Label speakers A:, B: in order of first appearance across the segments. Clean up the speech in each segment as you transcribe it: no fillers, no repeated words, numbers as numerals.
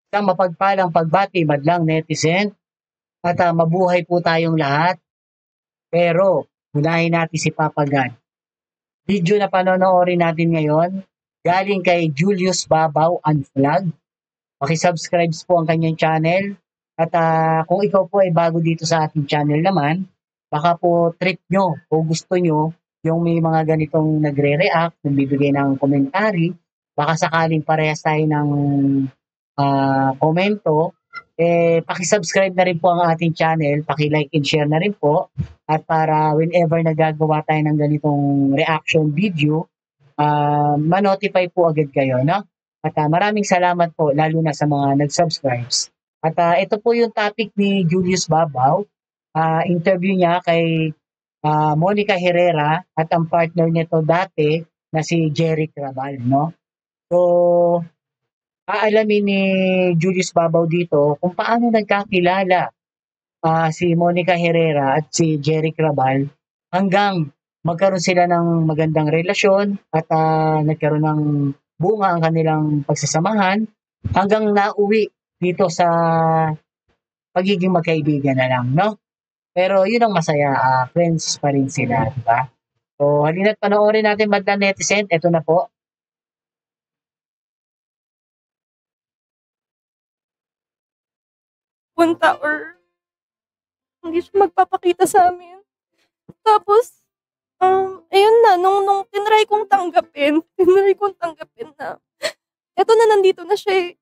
A: Isang mapagpalang pagbati madlang netizen at mabuhay po tayong lahat. Pero unahin natin si Papa God. Video na panonoorin natin ngayon galing kay Julius Babaw Unflag. Paki-subscribe po ang kanyang channel at kung ikaw po ay bago dito sa ating channel naman, baka po trip nyo o gusto nyo yung may mga ganitong nagre-react, nagbibigay ng komentary, baka sakaling parehas tayo ng komento, paki-subscribe na rin po ang ating channel, paki-like and share na rin po. At para whenever nagagawa tayo ng ganitong reaction video, ma-notify po agad kayo, no? At maraming salamat po, lalo na sa mga nag-subscribes. At ito po yung topic ni Julius Babaw. Interview niya kay Monica Herrera at ang partner nito dati na si Jerry Rabal, no? So, aalamin ni Julius Babaw dito kung paano nagkakilala si Monica Herrera at si Jerry Rabal hanggang magkaroon sila ng magandang relasyon at nagkaroon ng bunga ang kanilang pagsasamahan hanggang nauwi dito sa pagiging magkaibigan na lang, no? Pero yun ang masaya, friends pa rin sila, di ba? So, halina't panoorin natin madlang netizen. Ito na po.
B: Punta or hindi siya magpapakita sa amin. Tapos, ayun na, nung tinry kong tanggapin na, eto na, nandito na siya eh.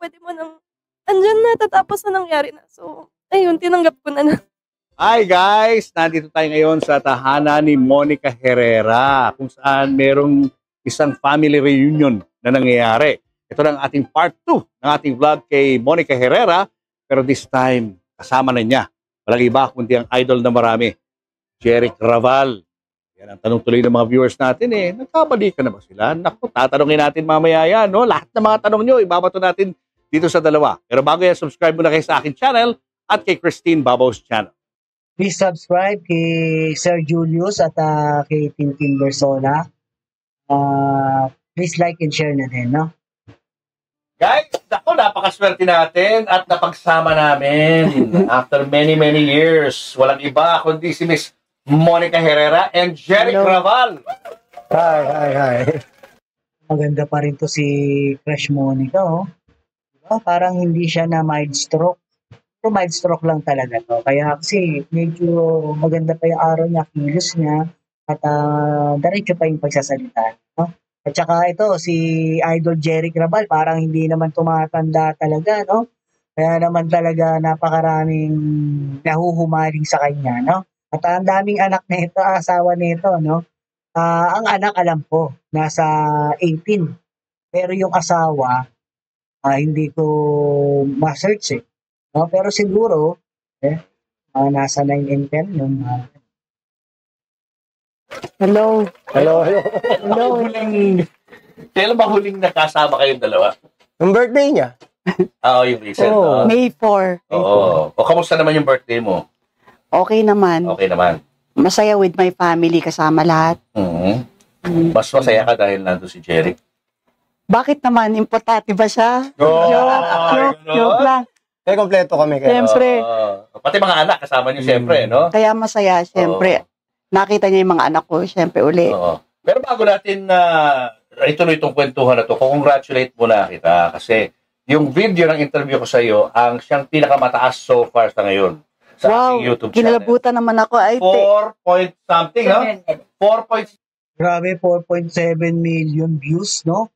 B: Pwede mo nang, andyan na, tatapos na nangyari na. So, ayun, tinanggap ko na.
C: Hi guys! Nandito tayo ngayon sa tahanan ni Monica Herrera kung saan merong isang family reunion na nangyayari. Ito na ang ating part 2 ng ating vlog kay Monica Herrera, pero this time kasama na niya. Walang iba kundi ang idol na marami, Jerry Rabal. Yan ang tanong tuloy ng mga viewers natin eh. Nagkabalikan na ba sila? Naku, tatanungin natin mamaya yan. No? Lahat ng mga tanong nyo, ibabato natin dito sa dalawa. Pero bago yan, subscribe muna kayo sa akin channel at kay Christine Babaw's channel.
A: Please subscribe kay Sir Julius at kay Tintin Bersola. Please like and share na din, no?
C: Guys, ako, napakaswerte natin at napagsama namin after many years. Walang iba kundi si Miss Monica Herrera and Jerry Rabal.
D: Hi.
A: Maganda pa rin to si Crush Monica, oh. Diba? Parang hindi siya na mild stroke. Pero mild stroke lang talaga to. Kaya kasi medyo maganda pa yung araw niya, kilos niya, at diretso pa yung pagsasalita, no? At saka ito, si Idol Jerry Rabal, parang hindi naman tumatanda talaga, no? Kaya naman talaga napakaraming nahuhumaling sa kanya, no? At ang daming anak nito, asawa nito, no? Ang anak, alam ko, nasa 18. Pero yung asawa, hindi ko ma-search eh. No? Pero siguro, nasa 9 and 10 yung
D: Hello.
C: Kailan ba huling nakasama kayong dalawa?
D: Yung birthday niya.
C: Oo, yung recent.
D: Oo.
E: May 4.
C: Oo. O, kamusta naman yung birthday mo?
E: Okay naman.
C: Okay naman.
E: Masaya with my family, kasama lahat.
C: Mas masaya ka dahil nandun si Jerry.
E: Bakit naman? Importante ba siya?
C: Oh,
E: Joke lang.
D: Kaya kompleto kami. Kaya.
E: Siyempre.
C: Pati mga anak kasama niyo siyempre, no?
E: Kaya masaya, siyempre. Nakita niya yung mga anak ko, siyempre uli.
C: Oo. Pero bago natin ituloy itong kwentuhan na to, congratulate muna kita kasi yung video ng interview ko sa iyo ang siyang pinakamataas so far sa ngayon sa
E: Wow,
C: aking YouTube channel.
E: kinalabutan naman ako.
C: 4 point something, no? 4 point...
A: Grabe, 4.7 million views, no?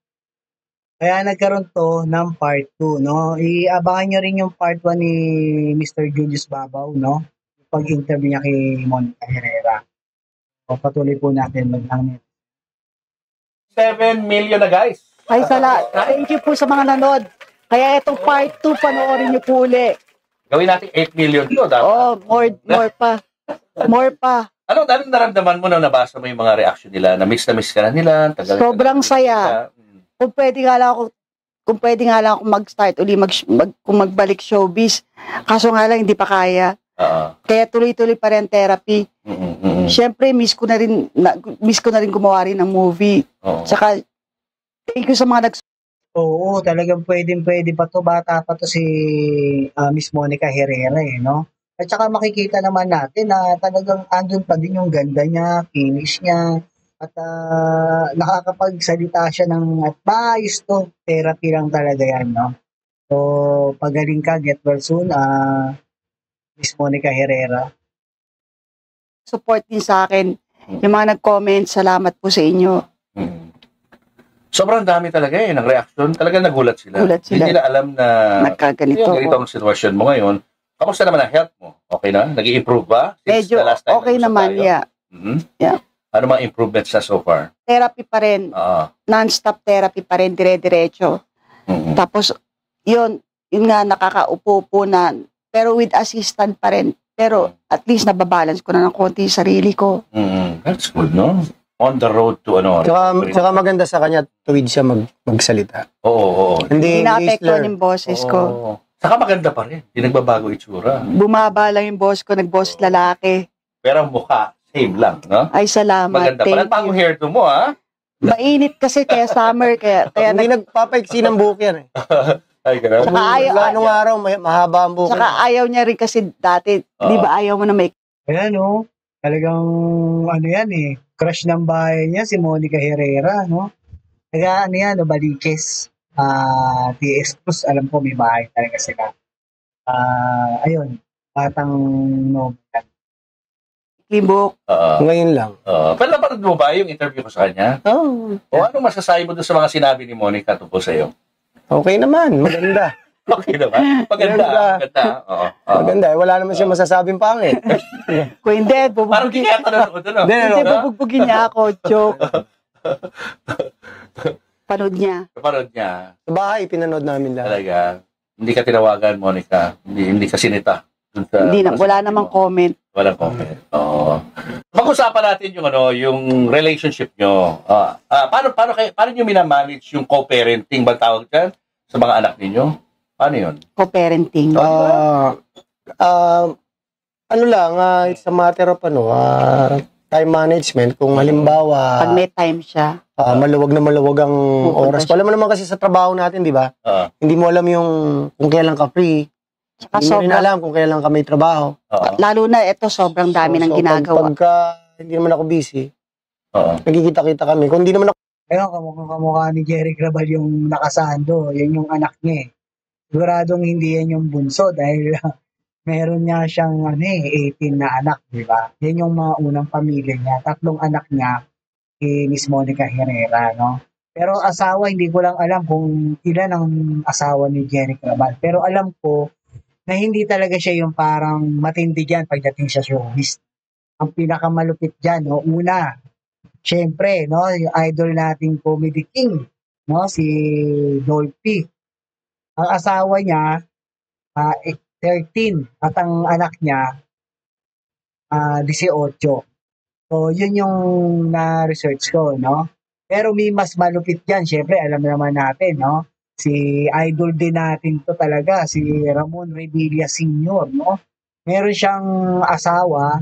A: Kaya nagkaroon to ng part 2, no? Iabangan nyo rin yung part 1 ni Mr. Julius Babaw, no? Pag-interview niya kay Monica Herrera. O, patuloy po natin maglang
C: 7 million na, guys.
E: Ay, thank you po sa mga nanood. Kaya itong part 2, panoorin niyo po uli.
C: Gawin natin 8 million to.
E: Oh, more pa. More pa.
C: Ano naramdaman mo na nabasa mo yung mga reaction nila? Na-miss ka na nila?
E: Sobrang saya. Kung pwede nga lang ako mag-start uli, kung magbalik showbiz. Kaso nga lang, hindi pa kaya. Kaya tuloy-tuloy pa rin therapy. Siyempre, miss ko na rin gumawa rin ng movie. Tsaka, thank you sa mga
A: Oo, talagang pwedeng-pwede pa 'to, bata pa 'to si, Miss Monica Herrera, eh, 'no? At saka makikita naman natin na talagang andun pa din yung ganda niya, finish niya, at, nakakapagsalita siya ng at maayos 'to, therapy lang talaga 'yan, 'no? So, pagaling ka, get well soon, Miss Monica Herrera.
E: Support din sa akin. Yung mga nag-comment, salamat po sa inyo.
C: Mm. Sobrang dami talaga ng reaction. Talaga nagulat sila.
E: Gulat sila.
C: Hindi nila alam na
E: Nagkaganito
C: ganito
E: ako.
C: ang sitwasyon mo ngayon. Kamusta naman ang health mo? Okay na? Nag-i-improve ba? Since
E: Medyo
C: the last time
E: okay
C: nag-usap
E: naman,
C: tayo?
E: yeah.
C: Mhm.
E: Yeah.
C: Ano mga improvements na so far?
E: Therapy pa rin.
C: Oo.
E: Non-stop therapy pa rin, dire-diretso.
C: Mhm.
E: Tapos, yun nga, nakakaupo-upo na. Pero with assistant pa rin. Pero at least nababalance ko na ng konti yung sarili ko.
C: Mhm. That's good, no? On the road to ano?
D: Tsaka maganda sa kanya, tuwid siya magsalita.
C: Oo.
E: Hindi
D: Hindi
E: na-apektuhan
D: Whistler.
E: yung boses ko.
C: Oo. Saka maganda pa rin. Hindi nagbabago itsura.
E: Bumaba lang yung boss ko, nag-boss lalaki.
C: Pero ang mukha, same lang, no?
E: Ay, salamat.
C: Maganda pa.
E: Thank
C: Bagong
E: you.
C: hairdo mo, ha?
E: Mainit kasi kaya summer, kaya
D: Hindi nagpapaiksi ng buhok yan eh.
C: Ay, ganun.
E: Saka ayaw-
D: Ganong araw, mahaba ang buhok.
E: Saka ayaw niya rin kasi dati, di ba ayaw mo na may
A: Ayan, no? Talagang, ano yan, eh, crush ng bahay niya, si Monica Herrera, no? Kaya, ano yan, no, Baliches, TS Plus, alam ko may bahay talaga sila. Ayun, batang no.
E: libok.
D: Ngayon lang.
C: Pero napanood mo ba yung interview ko sa kanya?
D: Oh,
C: O ano masasabi mo doon sa mga sinabi ni Monica tungkol sa iyo?
D: okay naman, maganda.
C: Okay naman. Maganda. Oo.
D: Maganda, wala naman siya masasabing pangit.
E: Kung hindi,
C: Parang di kaya tanong doon.
E: hindi, bubugbugin niya ako. Joke. Panood niya.
C: Napanood niya.
D: Sa bahay, pinanood namin lahat.
C: Talaga. Hindi ka tinawagan, Monica. Hindi ka sinita. Dun sa
E: Hindi na,
C: mga
E: wala
C: sinabi
E: namang
C: mo.
E: comment.
C: Walang comment. Oo. Pag-usapan natin yung relationship nyo. Paano nyo minamanage yung co-parenting ba tawag dyan sa mga anak ninyo? Paano yun?
E: Co-parenting.
D: Ano lang, it's a matter of time management. Kung halimbawa,
E: Pag may time siya.
D: maluwag na maluwag ang oras.
E: siya.
D: Alam mo naman kasi sa trabaho natin, di ba? Hindi mo alam yung kung kailan ka free.
E: Tsaka
D: Hindi mo rin
E: sobrang,
D: alam kung kailan ka may trabaho.
E: lalo na ito, sobrang dami ng ginagawa.
D: Pagka hindi naman ako busy,
C: Oo.
D: nagkikita-kita kami. Kung hindi naman ako,
A: Ayun, kamukha ni Jerry Grabal yung nakasando. Yan yung anak niya, eh. Siguradong hindi yan yung bunso dahil meron niya siyang 18 na anak, di ba? Yan yung mga unang pamilya niya. 3 anak niya, Miss Monica Herrera, no? Pero asawa, hindi ko lang alam kung ilan ang asawa ni Jerry Grabal. Pero alam ko na hindi talaga siya yung parang matindi dyan pagdating sa showbiz. Ang pinakamalupit dyan, no? Una, syempre, no? Yung idol nating comedy king, no? Si Dolphy. Ang asawa niya, 13 at ang anak niya 18. So, yun yung na-research ko, no? Pero may mas malupit dyan. Siyempre, alam naman natin, no? Si idol din natin to talaga, si Ramon Revilla Sr., no? Meron siyang asawa,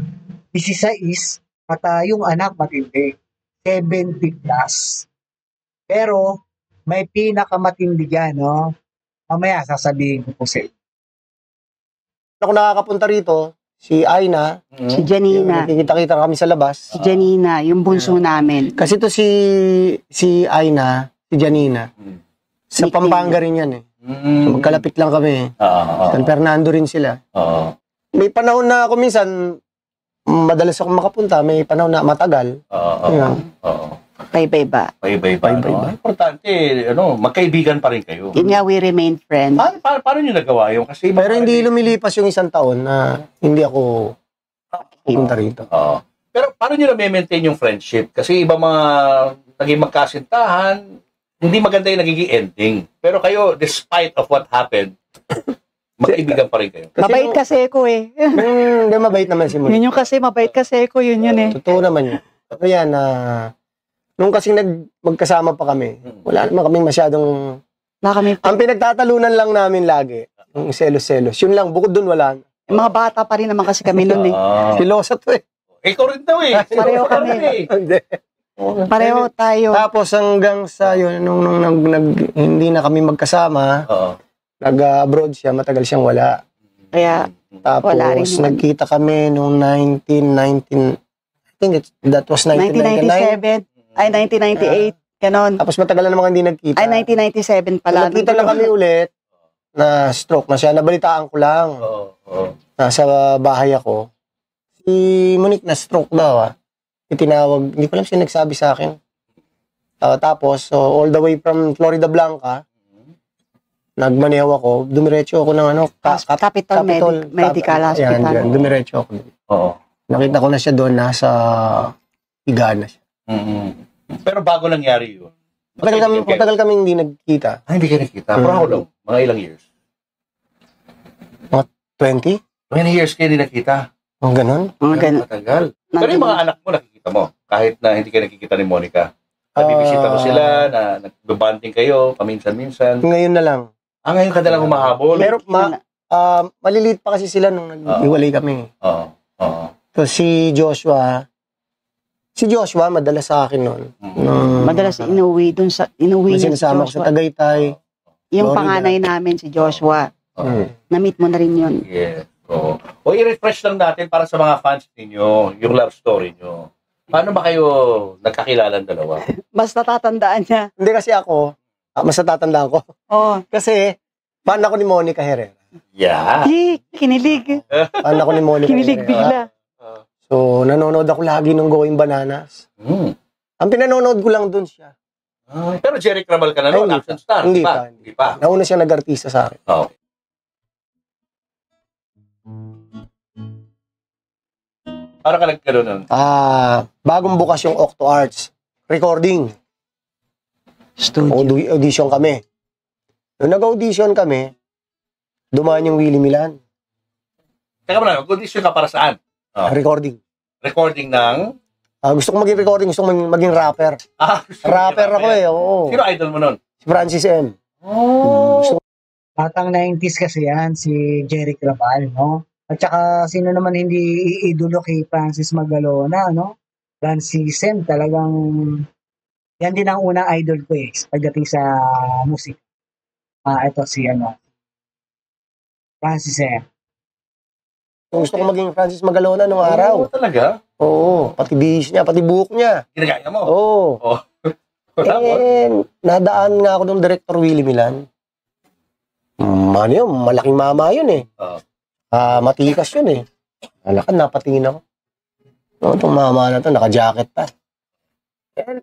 A: 16, at yung anak matindi, 70 plus. Pero, may pinakamatindi dyan, no? Mamaya, sasabihin ko po sa inyo.
D: ako nakakapunta rito, si Aina,
E: Si Janina.
D: nakikita-kita kami sa labas.
E: Si Janina, yung bunso namin.
D: Kasi to si Aina, si Janina, sa
E: Nickname.
D: Pampanga rin yan eh. So, magkalapit lang kami. San Fernando rin sila.
C: Oo.
D: May panahon na ako minsan, madalas ako makapunta. May panahon na matagal. Ayan.
C: Oo.
E: Paiba-iba.
C: Paiba-iba.
D: Paiba-iba.
C: Importante, magkaibigan pa rin kayo.
E: Yun nga, we remain friends.
C: Paano nyo nagawa yun? Kasi
D: Pero hindi lumilipas yung isang taon na hindi ako pumunta rito.
C: Oo. Pero paano nyo na-maintain yung friendship? Kasi iba mga naging magkasintahan, hindi maganda yung nagiging ending. Pero kayo, despite of what happened, magkaibigan pa rin kayo.
E: Mabait kasi ko eh.
D: Hindi, mabait naman si Monica.
E: Yun yung kasi, mabait kasi ko, yun eh.
D: Totoo naman yun. Pero yan, nung kasing magkasama pa kami, wala naman kaming masyadong...
E: Wala kami,
D: Ang pinagtatalunan lang namin lagi, yung selos-selos. Yun lang, bukod dun wala.
E: mga bata pa rin naman kasi kami nun eh.
D: Silosa to eh.
C: Ikaw rin daw eh.
E: Pareho
C: Ikaw rin
E: kami.
C: eh.
D: Hindi.
E: Pareho tayo.
D: Tapos hanggang sa yun, nung hindi na kami magkasama, nag-abroad siya, matagal siyang wala.
E: Kaya,
D: Tapos
E: Wala rin naman.
D: nagkita kami nung 1919, I think that was 1999.
E: 1997, ay 1998, ganon.
D: Tapos matagal na naman hindi nagkita.
E: Ay, 1997 pala.
D: Nagkita lang kami ulit, na stroke na siya. Nabalitaan ko lang. Nasa bahay ako. Si Monique na stroke daw. Itinawag, hindi ko lang siya nagsabi sa akin. Tapos, so, all the way from Florida Blanca, nagmaneho ako, dumiretso ako ng
E: Capitol Medical Hospital.
D: Yan, dumiretso ako. Nakita ko na siya doon, nasa higaan na siya.
C: Pero bago nangyari yun.
D: Matagal kami hindi nagkita.
C: Hindi kayo nakita. For how long? Mga ilang years?
D: 20?
C: 20 years kayo hindi nakita.
D: Ganun.
E: Ganon.
C: Matagal. Pero yung mga anak mo nakikita mo, kahit na hindi kayo nakikita ni Monica. Nabibisita ko sila, na nagbabanding kayo, paminsan-minsan.
D: Ngayon na lang.
C: Ngayon ka na lang humahabol.
D: Pero maliliit pa kasi sila nung nag-iwalay kami. So si Joshua, madalas sa akin noon.
E: Madalas inuwi niya si
D: Sinasama ko sa
E: Joshua.
D: Tagaytay.
E: Yung
D: Florida.
E: panganay namin si Joshua. Na-meet mo na rin yun.
C: Yes. O i-refresh lang natin para sa mga fans ninyo, yung love story nyo. Paano ba kayo nagkakilala ang dalawa?
E: Mas natatandaan niya.
D: Hindi kasi ako, mas natatandaan ko.
E: Oo.
D: Kasi, fan ako ni Monica Herrera.
C: Yeah.
E: Kinilig.
D: Fan ako ni Monica
E: Kinilig
D: Herrera.
E: bigla.
D: So, nanonood ako lagi ng Going Bananas. Ang pinanonood ko lang dun siya.
C: Pero Jerry Crabal ka na noon,
D: Hindi
C: action star.
D: Hindi
C: Hindi pa.
D: Nauna siya nag-artista sa akin.
C: Okay. Para ka nagkaroon nun?
D: Bagong bukas yung Octo Arts. Recording.
E: Studio.
D: Audition kami. Nung nag-audition kami, dumaan yung Willie Milan.
C: Teka muna, audition ka para saan?
D: Recording.
C: Recording ng...
D: Gusto ko maging recording, gusto ko maging rapper. Rapper ako oo.
C: Sino idol mo nun?
D: Si Francis M.
A: Batang 90s kasi yan, si Jerry Crabal, no? At saka, sino naman hindi iidolo kay Francis Magalona, no? Francis M, talagang, yan din ang unang idol ko pagdating sa musik. Ito si, Francis M.
D: Gusto ko maging Francis Magalona nung araw.
C: Talaga?
D: Oo, pati bihis niya, pati buhok niya.
C: Ginagaya mo?
D: Oo. Nadaan nga ako ng Director Willie Milan. Ano yun, malaking mama yun matikas yun Alakad, napatingin ako. Itong mama na to, naka-jacket pa.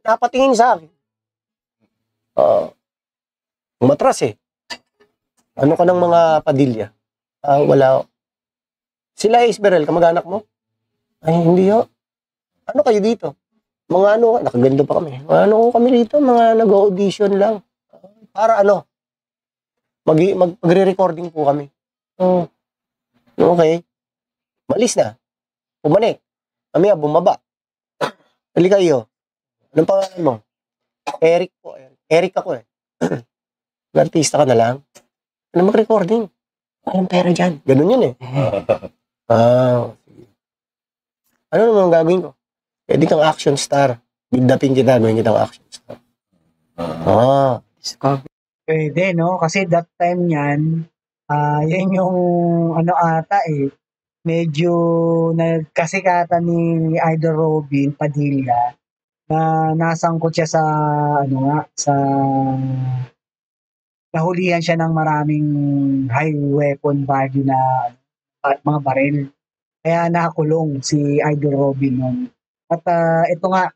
D: Napatingin sa akin. Umatras Ano ka ng mga Padilla? Wala. Sila Isberel, kamag-anak mo? Ay, hindi Ano kayo dito? Mga nakaganda pa kami. Kami dito, mga nag-audition lang. Para magre-recording po kami. Okay. Malis na. Pumanik. Kami bumaba. Hali kayo. Anong pangalan mo? Eric po. Eric ako Artista ka na lang. Ano mag-recording? Walang pera dyan. Ganun yun Ano naman ang gagawin ko? Pwede kang action star. Bindapin kita, gawin kitang action star.
A: Pwede, no? Kasi that time yan, yan yung medyo nagkasikatan ni Idol Robin Padilla na nasangkot siya sa nahulihan siya ng maraming high weapon value na mga baril. Kaya nakakulong si Idol Robin nun. At ito nga,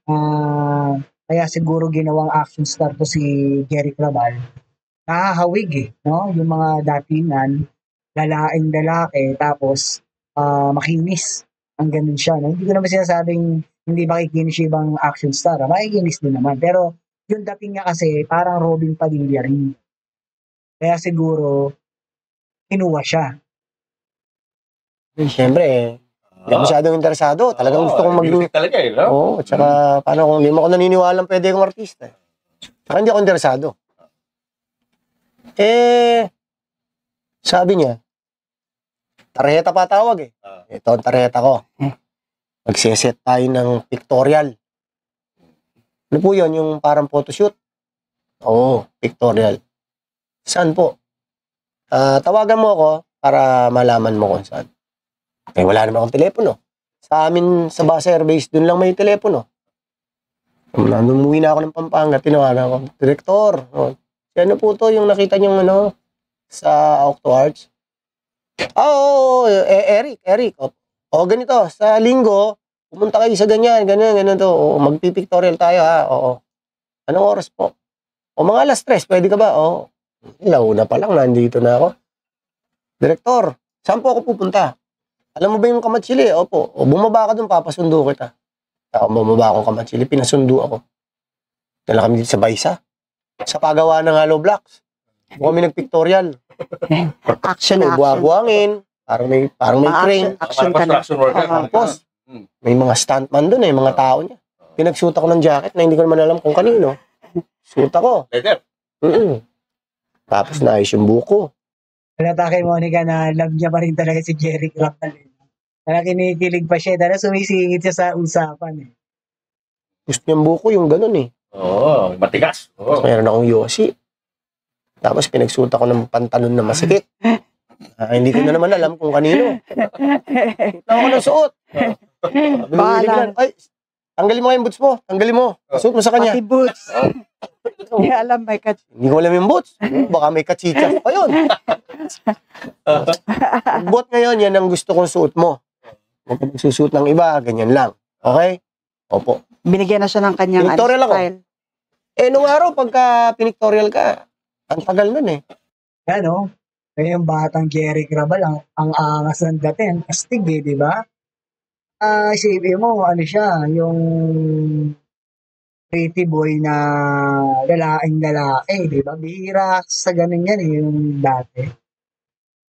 A: kaya siguro ginawang action star to si Jerry Crabal. Nakahawig no? Yung mga datingan, lalaing lalaki, tapos makinis. Ang ganun siya. No? Hindi ko naman sinasabing hindi makikinis yung ibang action star. Makikinis din naman. Pero yung dating niya kasi parang Robin Padilla rin. Kaya siguro, kinuha siya.
D: Siyempre hindi ako masyadong interesado. Talagang gusto kong
C: music talaga no?
D: At saka, paano kung hindi mo ako naniniwalang pwede akong artista. Saka hindi ako interesado. Sabi niya, tarjeta pa tawag Ito ang tarjeta ko. Magseset tayo ng pictorial. Ano po yun? Yung parang photoshoot? Oo, pictorial. Saan po? Tawagan mo ako para malaman mo kung saan. Eh, wala naman akong telepono. Sa amin, sa base airbase, dun lang may telepono. Umuwi na ako ng Pampanga, tinawagan ako. Direktor, ano po to yung nakita niyong sa Octo Arts? Eric. Ganito, sa linggo, pumunta kayo sa ganyan to. Magpipictorial tayo ha. Oo. Anong oras po? Mga alas 3, pwede ka ba? Ilaw na pa lang, nandito na ako. Direktor, saan po ako pupunta? Alam mo ba yung Kamatsili? Opo. Bumaba ka dun, papasundo kita. Bumaba akong Kamatsili, pinasundo ako. Dala kami dito sa Baysa. Sa pagawa ng hollow blocks. Kami nagpictorial.
E: Action.
D: Buwag-buwangin. Parang may crane.
E: Action ka na.
D: Tapos, may mga stuntman dun mga tao niya. Pinagsuot ako ng jacket na hindi ko naman alam kung kanino. Suot ako.
C: Leather.
D: Tapos naayos yung buko.
A: Halata kay Monica na love niya pa rin talaga si Jerry Crabal. Kaya kinikilig pa siya. Dahil sumisingit siya sa usapan.
D: Gusto niyang buko yung ganun
C: Matigas.
D: Tapos mayroon akong yosi. Tapos pinagsuot ako ng pantalon na masikip. Hindi ko na naman alam kung kanino. Ako ng suot.
E: Bahala.
D: Ay, tanggalin mo nga yung boots mo. Tanggalin mo. Suot mo sa kanya.
E: Pati boots. Hindi alam, may
D: Hindi ko alam yung boots. Baka may kachichas pa yun. Boot ngayon, yan ang gusto kong suot mo. Huwag ka magsusuot ng iba, ganyan lang. Okay? Opo.
E: Binigyan na siya ng kanyang
D: Pinictorial ako.
E: style.
D: Nung araw, pagka pinictorial ka, ang tagal nun
A: Ano? Kaya yung batang Jerry Crabal, ang angas ng dating. Astig di ba? Isipin mo, siya, yung pretty boy na lalaking lalaki, di ba? Bihira sa ganun yan yung dati.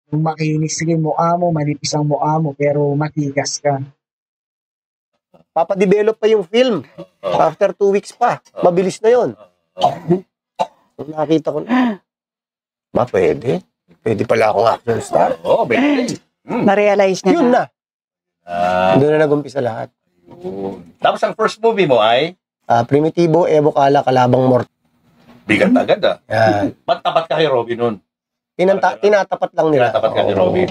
A: Yung makinis yung mukha mo, manipis ang mukha mo, pero matigas ka.
D: Papadevelop pa yung film. After 2 weeks pa. Mabilis na yun. Nakita ko na. Pwede. Pwede pala akong action star.
C: Pwede.
E: Na-realize niya
D: Yun
E: na.
D: Doon na nag-umpisa lahat.
C: Tapos ang first movie mo ay?
D: Primitibo, Evo Kala, Kalabang Mort.
C: Bigat agad
D: Yan.
C: Ba't tapat ka kay Robin nun?
D: Tinatapat lang nila.
C: Tinatapat ka kay Robin.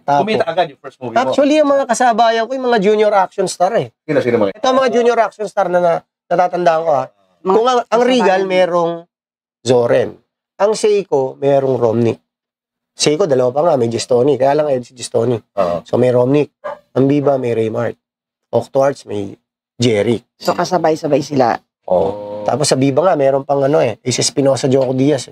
D: Tapos,
C: Kumita agad yung first movie mo.
D: actually, yung mga kasabayan ko, yung mga junior action star
C: Sino mga?
D: Ito ang mga junior action star na natatandaan ko Kung ang Regal, merong Zoren. Ang Seiko, merong Romnick. Seiko, dalawa pa nga, may Gestoni. Kaya lang si Gestoni. So may Romnick. Ang Viva, may Raymart. Octo Arts, may Jerry.
E: So kasabay-sabay sila.
D: Tapos sa Viva nga, meron pang Ace Espinosa, Joko Diaz.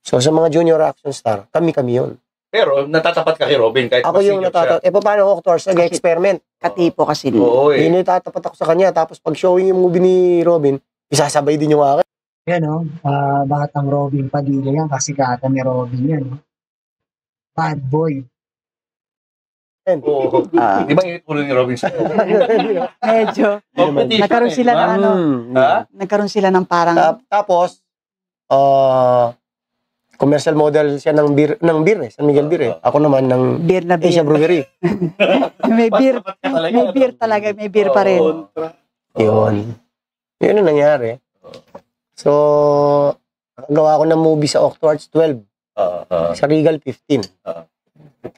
D: So sa mga junior action star, kami yun.
C: Pero natatapat ka kay Robin kahit
D: Ako yung natatapat. Paano Octo Arts? Nag-experiment.
E: Katipo kasi.
D: Hindi natatapat ako sa kanya. Tapos pag showing yung movie ni Robin, isasabay din yung akin.
A: Yan batang Robin Padilla yan, kasikatan ni Robin yan. Bad boy.
C: Di ba yung ulo ni Robin sa
E: Medyo. Nagkaroon sila ng nagkaroon sila ng parang
D: Tapos, commercial model siya ng beer San Miguel Beer Ako naman ng
E: beer na beer.
D: Asia Brewery.
E: may beer talaga, may beer pa rin.
D: Yun ang nangyari. So, gawa ko ng movie sa Octo Arts 12. Sa Regal 15.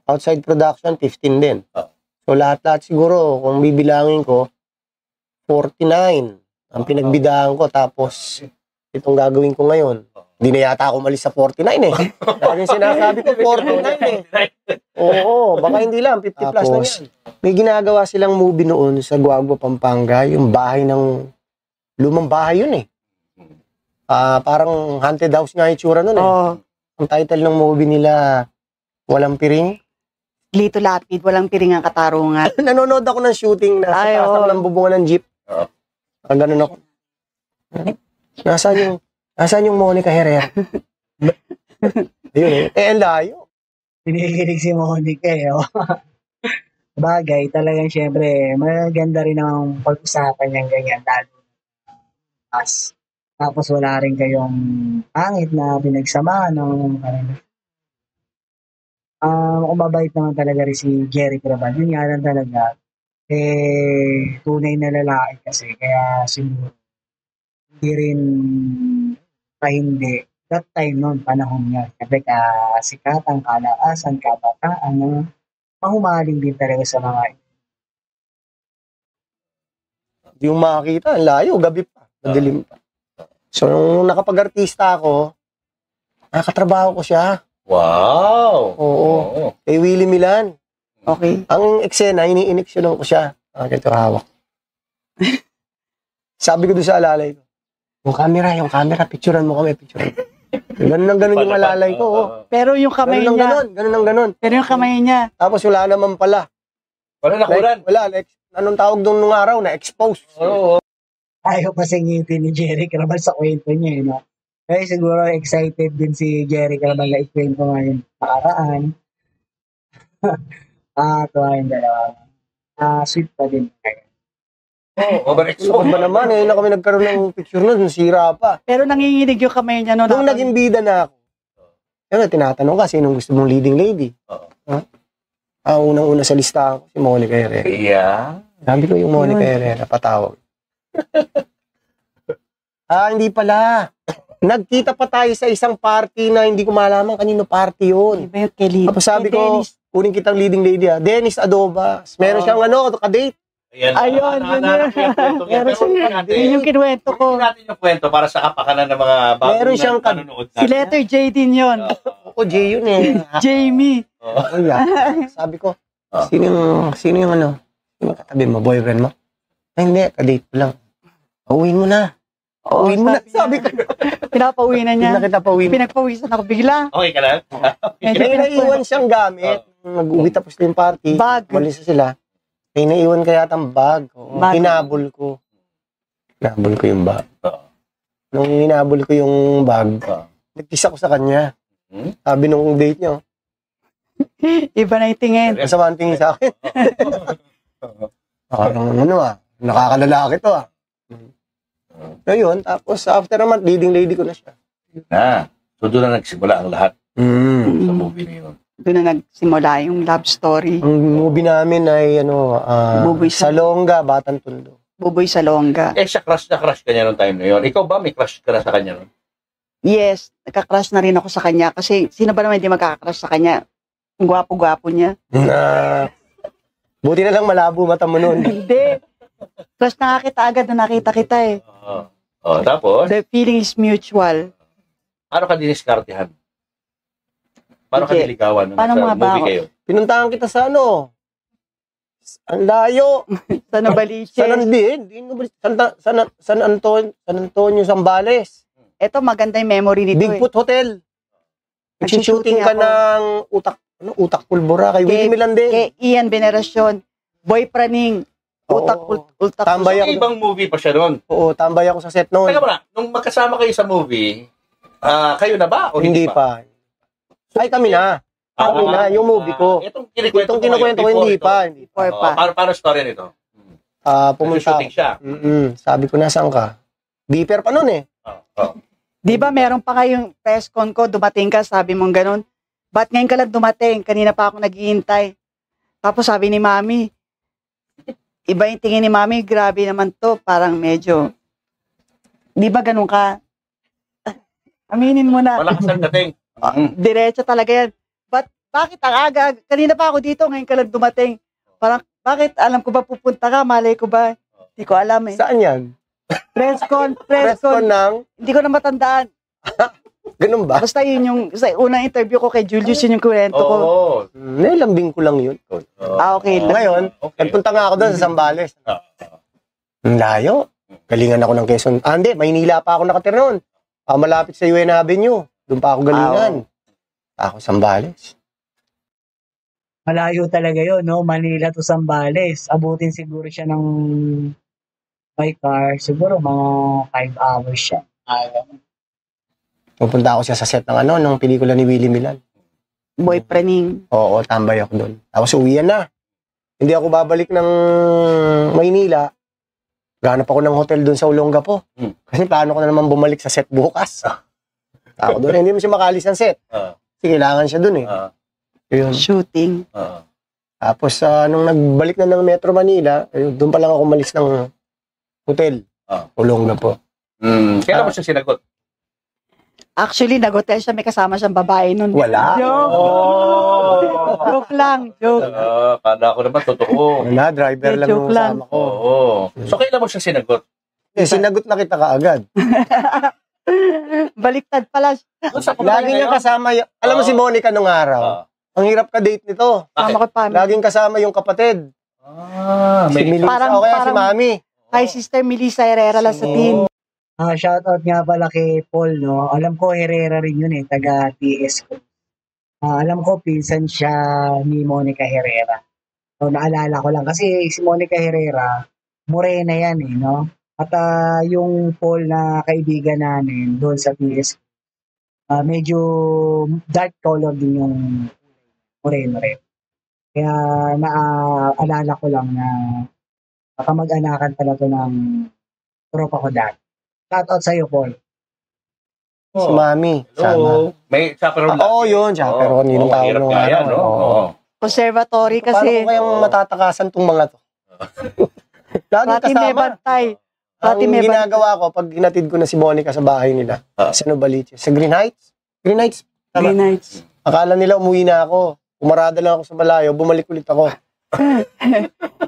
D: Outside production 15 din. So, lahat-lahat siguro, kung bibilangin ko, 49 ang pinagbidahan ko. Tapos, itong gagawin ko ngayon, hindi na yata ako umalis sa 49 Laging sinasabi ko 49 Oo, baka hindi lang, 50 plus na yan. May ginagawa silang movie noon sa Guagua, Pampanga, yung bahay ng lumang bahay yun parang haunted house nga yung tsura nun Ang title ng movie nila, Walang Piring.
E: Lito Lapid, walang piring ang katarungan.
D: Nanonood ako ng shooting na sa taas ako ng bubungan ng jeep. Ganun ako. Nasaan yung Monica Herrera? Ayun ang layo.
A: Pinikilig si Monica Bagay, talagang syempre, maganda rin ang pag-usapan niyang ganyan. Tapos wala rin kayong pangit na pinagsamahan ng kung mabait naman talaga rin si Jerry Crabal. Yun nga lang talaga, tunay na lalaki kasi. Kaya siguro, hindi rin hindi. That time noon, panahon niya. Siyempre, kasikatan, kalaasan, kabataan, mahumaling din talaga sa mga
D: Hindi yung makakita, ang layo, gabi pa, madilim pa. So, nung nakapag-artista ako, nakatrabaho ko siya.
C: Wow!
D: Oo. Kay Willie Milan.
E: Okay.
D: Ang eksena, ini-ineksyonan ko siya. Ganito hawak. Sabi ko doon sa alalay ko, yung camera, picturean mo kami, picturean. Ganun yung alalay ko. Oh.
E: Pero yung kamay niya.
D: Ganun.
E: Pero yung kamay niya.
D: Tapos wala naman pala.
C: Wala nakulan.
D: Anong tawag doon nung araw na expose.
C: Oo.
A: Ayaw pa singitin ni Jerry Crabal sa kwento niya, no? Kaya siguro excited din si Jerry Crabal na ikwento nga yung nakaraan. Tuwa yung dalawa. Sweet pa din.
C: Overexposed.
D: Ba naman, na kami nagkaroon ng picture nun, sira pa.
E: Pero nanginginig yung kamay niya noon.
D: Nung naging bida na ako, yun, tinatanong ka, sinong gusto mong leading lady? Unang-una sa listahan ko, si Monica Herrera.
C: Yeah.
D: Sabi ko yung Monica Herrera, patawag. Hindi pala. Nagkita pa tayo sa isang party na hindi ko malaman kanino party yun.
E: Iba yung Kelly.
D: Tapos sabi ko, kunin kitang leading lady Dennis Adobas. Meron siyang kadate.
E: Ayun, yun yung kinuwento ko.
C: Hindi natin yung kwento para sa kapakanan ng mga bagong
D: Meron siyang
C: nanonood
E: Si letter J din yun.
D: Ako, Jay yun eh.
E: Jamie.
D: Sabi ko, sino yung katabi mo, boyfriend mo? Hindi, kadate ko lang. Uwiin mo na. Uwiin mo na. Sabi ko.
E: Pinapauwi na niya. Pinagpawisan ako bigla.
C: Okay ka lang?
D: May naiwan siyang gamit. Nag-uwi tapos na yung party.
E: Bag.
D: Malis na sila. May naiwan kaya tang bag. Hinabol ko. Hinabol ko yung bag. Nung hinabol ko yung bag, nagkiss ako sa kanya. Sabi nung date niya,
E: Iba na yung tingin.
D: masama ang tingin sa akin. Nakakalalaki to . Ayun, tapos after a month, leading lady ko na siya.
C: So doon na nagsimula ang lahat sa movie na yun.
E: Doon na nagsimula yung love story.
D: Ang movie namin ay
E: Buboy sa-
D: Salonga, Batang Tondo.
E: Buboy sa Longga.
C: Siya crush na crush ka niya noong time na yun. Ikaw ba may crush ka na sa kanya noon?
E: Yes, nagka-crush na rin ako sa kanya. Kasi sino ba naman hindi magkaka-crush sa kanya? Ang gwapo-gwapo niya.
D: Buti na lang malabo mata mo noon.
E: Hindi. Crush na nga kita agad na nakita kita eh.
C: Tapos,
E: The feeling is mutual.
C: paano ka diniskartehan? Paano ka
E: Hindi.
C: niligawan nung
E: Paano
C: sa
E: mga
C: movie
E: bako?
C: kayo?
D: Pinuntahan kita sa ang layo.
E: Sa Novaliches.
D: San Antonio, Zambales.
E: Ito maganda yung memory nito
D: Bigfoot Hotel.
E: Nag-shooting
D: Nag-shooting ka
E: ako.
D: ng utak pulbura kay Willie Milande.
E: Kay Ian Veneracion. Boy Praning. Utak
D: Tambay ako.
C: Ibang movie pa siya noon.
D: Oo, tambay ako sa set noon.
C: Teka muna, nung magkasama kayo sa movie, kayo na ba? O
D: Hindi pa. Ay, kami na. Kami na, yung movie ko.
C: Itong
D: Itong kinukwento ko, hindi pa.
E: Before pa.
C: Paano story nito?
D: Pumunta
C: Nag-shooting siya.
D: Sabi ko, nasaan ka? Beeper pa noon eh.
E: Di ba meron pa kayong press con ko, dumating ka, sabi mong ganun. Ba't ngayon ka lang dumating? Kanina pa ako naghihintay. Tapos sabi ni Mami, iba yung tingin ni Mami, grabe naman to, parang medyo, di ba ganun ka? Aminin mo na.
C: Wala kasang dating.
E: Diretso talaga yan. Bakit ang aga? Kanina pa ako dito, ngayon ka lang dumating. Parang, bakit? Alam ko ba pupunta ka? Malay ko ba? Hindi ko alam eh.
D: Saan yan?
E: Press con.
D: Press con ng...
E: Hindi ko na matandaan.
D: Ganun ba?
E: Basta yun yung, sa unang interview ko kay Julius, yun yung kwento ko.
D: Nilambing ko lang yun.
E: Okay lang.
D: Ngayon, nagpunta nga ako doon sa Zambales. Ang layo. Galingan ako ng Quezon. Hindi, Maynila pa ako nakatira noon. Malapit sa UN Avenue. Doon pa ako galingan. Ako Zambales.
A: Malayo talaga yun, no? Manila to Zambales. Abutin siguro siya ng by car. Siguro mga 5 hours siya.
D: Pupunta ako siya sa set ng pelikula ni Willie Milan.
E: Boy Praning.
D: Oo, tambay ako doon. Tapos uwian na. Hindi ako babalik ng Maynila. Ganap ako ng hotel doon sa Olongapo. Kasi plano ko na naman bumalik sa set bukas. Ako doon, hindi mo siya makalis ng set. Kasi kailangan siya doon eh. Yun.
E: Shooting.
D: Tapos, nung nagbalik na ng Metro Manila, doon pa lang ako umalis ng hotel. Ulong na po.
C: Kailan mo siya sinagot?
E: Actually, nag-hotel siya, may kasama siyang babae nun.
D: Wala.
E: Joke. Joke lang, joke.
C: Kala ko naman, totoo.
D: Wala, driver lang
E: Joke
D: yung
E: lang.
D: kasama ko.
C: So, kailan mo siya sinagot?
D: Sinagot na kita kaagad.
E: Baliktad pala.
D: Lagi niya kasama, alam mo si Monica nung araw, ang hirap ka-date nito.
E: Kasama ko pa.
D: Laging kasama yung kapatid. Si Melissa
E: Parang-
D: o kaya si
E: parang-
D: Mami.
E: Hi, Sister Melissa Herrera Lasatin.
A: Shoutout nga pala kay Paul, no? Alam ko, Herrera rin yun eh, taga TS ko. Alam ko, pinsan siya ni Monica Herrera. So, naalala ko lang. Kasi si Monica Herrera, morena yan eh, no? At yung Paul na kaibigan namin doon sa TS, medyo dark color din yung moreno rin. Kaya naalala ko lang na kamag-anakan pala to ng tropa ko dati. Shoutout sa'yo, Paul.
D: Si Mami. Sama.
C: May chaperone
D: Oo, yun. Chaperone. Yun ang tawag
C: hirap
D: nung
C: kaya,
D: araw.
C: no?
D: Oo.
E: Conservatory
D: Paano
E: kasi.
D: ko kayang matatakasan tong mga to? Laging
E: Pati may
D: kasama.
E: bantay. Pati
D: Ang
E: may bantay.
D: ginagawa ko, pag hinatid ko na si Monica sa bahay nila, sa Novaliches, sa Green Heights. Green Heights. Tama.
E: Green Nights.
D: Akala nila umuwi na ako. Umarada lang ako sa malayo, bumalik ulit ako.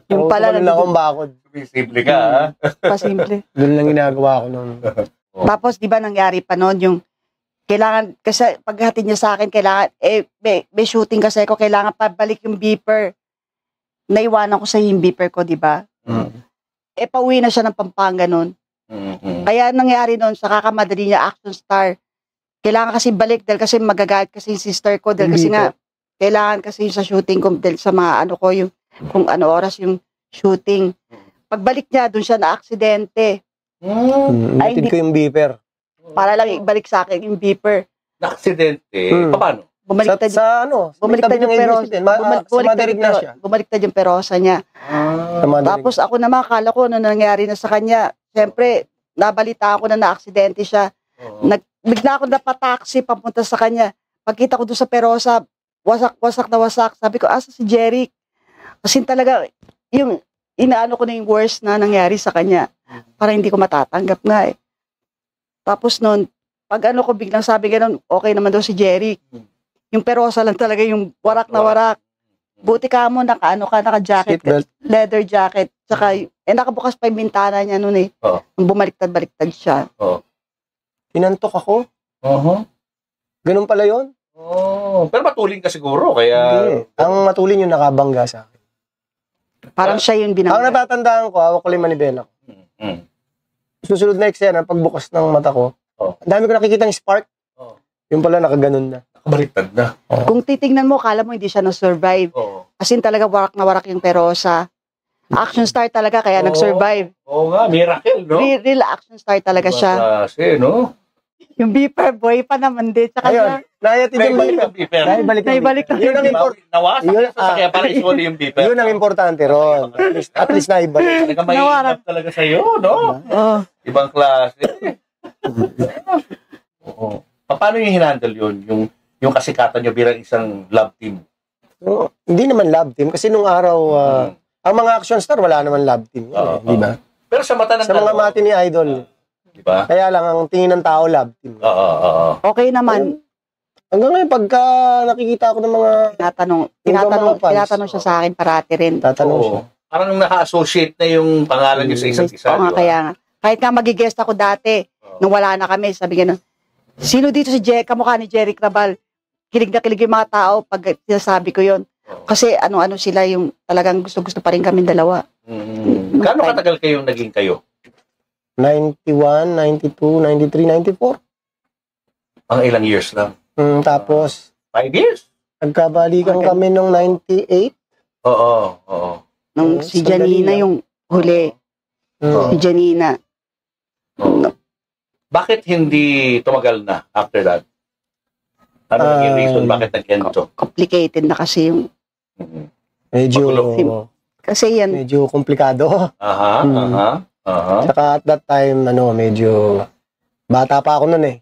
E: Yung pala,
D: na akong bakod.
C: Simple ka, ha?
E: pasimple.
D: Doon lang ginagawa ko noon.
E: Tapos, di ba nangyari pa noon yung kailangan, kasi paghatid niya sa akin, kailangan, may shooting kasi ako, kailangan pabalik yung beeper. Naiwanan ko sa yung beeper ko, di ba? Pauwi na siya ng Pampanga noon. Kaya nangyari noon, sa kakamadali niya, action star. Kailangan kasi balik dahil kasi magagalit kasi yung sister ko dahil kasi nga, kailangan kasi sa shooting ko, dahil sa mga ano ko, yung, kung ano oras yung shooting. Pagbalik niya, doon siya na aksidente. Ay,
D: Inatid
E: hindi.
D: ko yung beeper.
E: Para lang ibalik sa akin yung beeper.
C: Na-aksidente. Paano?
E: Bumaliktad bumaliktad yung perosa.
D: Sa Mother Ignacia.
E: Bumaliktad yung perosa niya. Tapos ako naman, akala ko ano nangyari na sa kanya. Siyempre, nabalita ako na na-aksidente siya. Bigla ako napataksi papunta sa kanya. Pagkita ko doon sa perosa, wasak na wasak. Sabi ko, asa si Jeric? Kasi talaga, yung inaano ko na yung worst na nangyari sa kanya. Para hindi ko matatanggap nga eh. Tapos noon, pag ano ko biglang sabi ganun, okay naman daw si Jeric. Yung perosa lang talaga, yung warak na warak. Buti ka mo, naka-jacket.
D: Seatbelt.
E: Leather jacket. Tsaka, nakabukas pa yung bintana niya noon eh. Nung bumaliktad-baliktad siya.
D: Tinantok ako. Ganun pala yun?
C: Pero matuling ka siguro, kaya...
D: Hindi. Ang matulin yung nakabangga sa akin.
E: Parang siya yung
D: Ang
E: binangga.
D: natatandaan ko, hawak ko lang yung manibela ko. Susunod na eksena, pagbukas ng mata ko, ang dami ko nakikitang spark. Yung pala nakaganon na.
C: Nakabaliktad na.
E: Kung titignan mo, kala mo hindi siya na-survive. As in talaga warak na warak yung perosa. Action star talaga, kaya nag-survive.
C: Oo nga, miracle, no?
E: Real action star talaga siya.
C: Kasi, no?
E: Yung beeper boy pa naman din. Tsaka
D: Ayun,
E: siya,
D: nayatid yung beeper. Naibalik yung
E: naibalik na.
D: Yun ang
C: Nawasak
D: Yun,
C: yung sasakyan para isuli yung beeper.
D: Yun ang importante ron. At least naibalik.
C: Talaga may ingat talaga sa'yo, no?
E: Oh.
C: Ibang klase. Oo. Paano yung hinandle yun? Yung kasikatan nyo bilang isang love team?
D: So, hindi naman love team. Kasi nung araw, ang mga action star, wala naman love team. Di ba?
C: Pero sa mata ng
D: Sa mga mati ni Idol.
C: Di ba?
D: Kaya lang, ang tingin ng tao, love team.
E: Okay naman.
D: Hanggang ngayon, pagka nakikita ko ng mga
E: Tinatanong siya sa akin parati rin.
D: tatanong siya.
C: Parang naka-associate na yung pangalan nyo sa isa't isa.
E: Oo nga,
C: di ba?
E: kaya nga. Kahit nga magigest ako dati, nung wala na kami, sabi nga, sino dito si kamukha ni Jeric Rabal? Kilig na kilig yung mga tao pag sinasabi ko yon. Kasi ano-ano sila yung talagang gusto-gusto pa rin kami dalawa.
C: Gaano katagal kayong naging kayo?
D: 91, 92, 93, 94.
C: Ang ilang years lang?
D: Tapos,
C: 5 years?
D: nagkabalikan kami nung 98.
C: Oo.
E: Nung si Janina yung huli. Si Janina.
C: Bakit hindi tumagal na after that? Ano naging reason? Bakit nag-ento?
E: Complicated na kasi yung... Kasi yan,
D: Medyo komplikado.
C: Aha.
D: Saka at that time, medyo bata pa ako nun eh.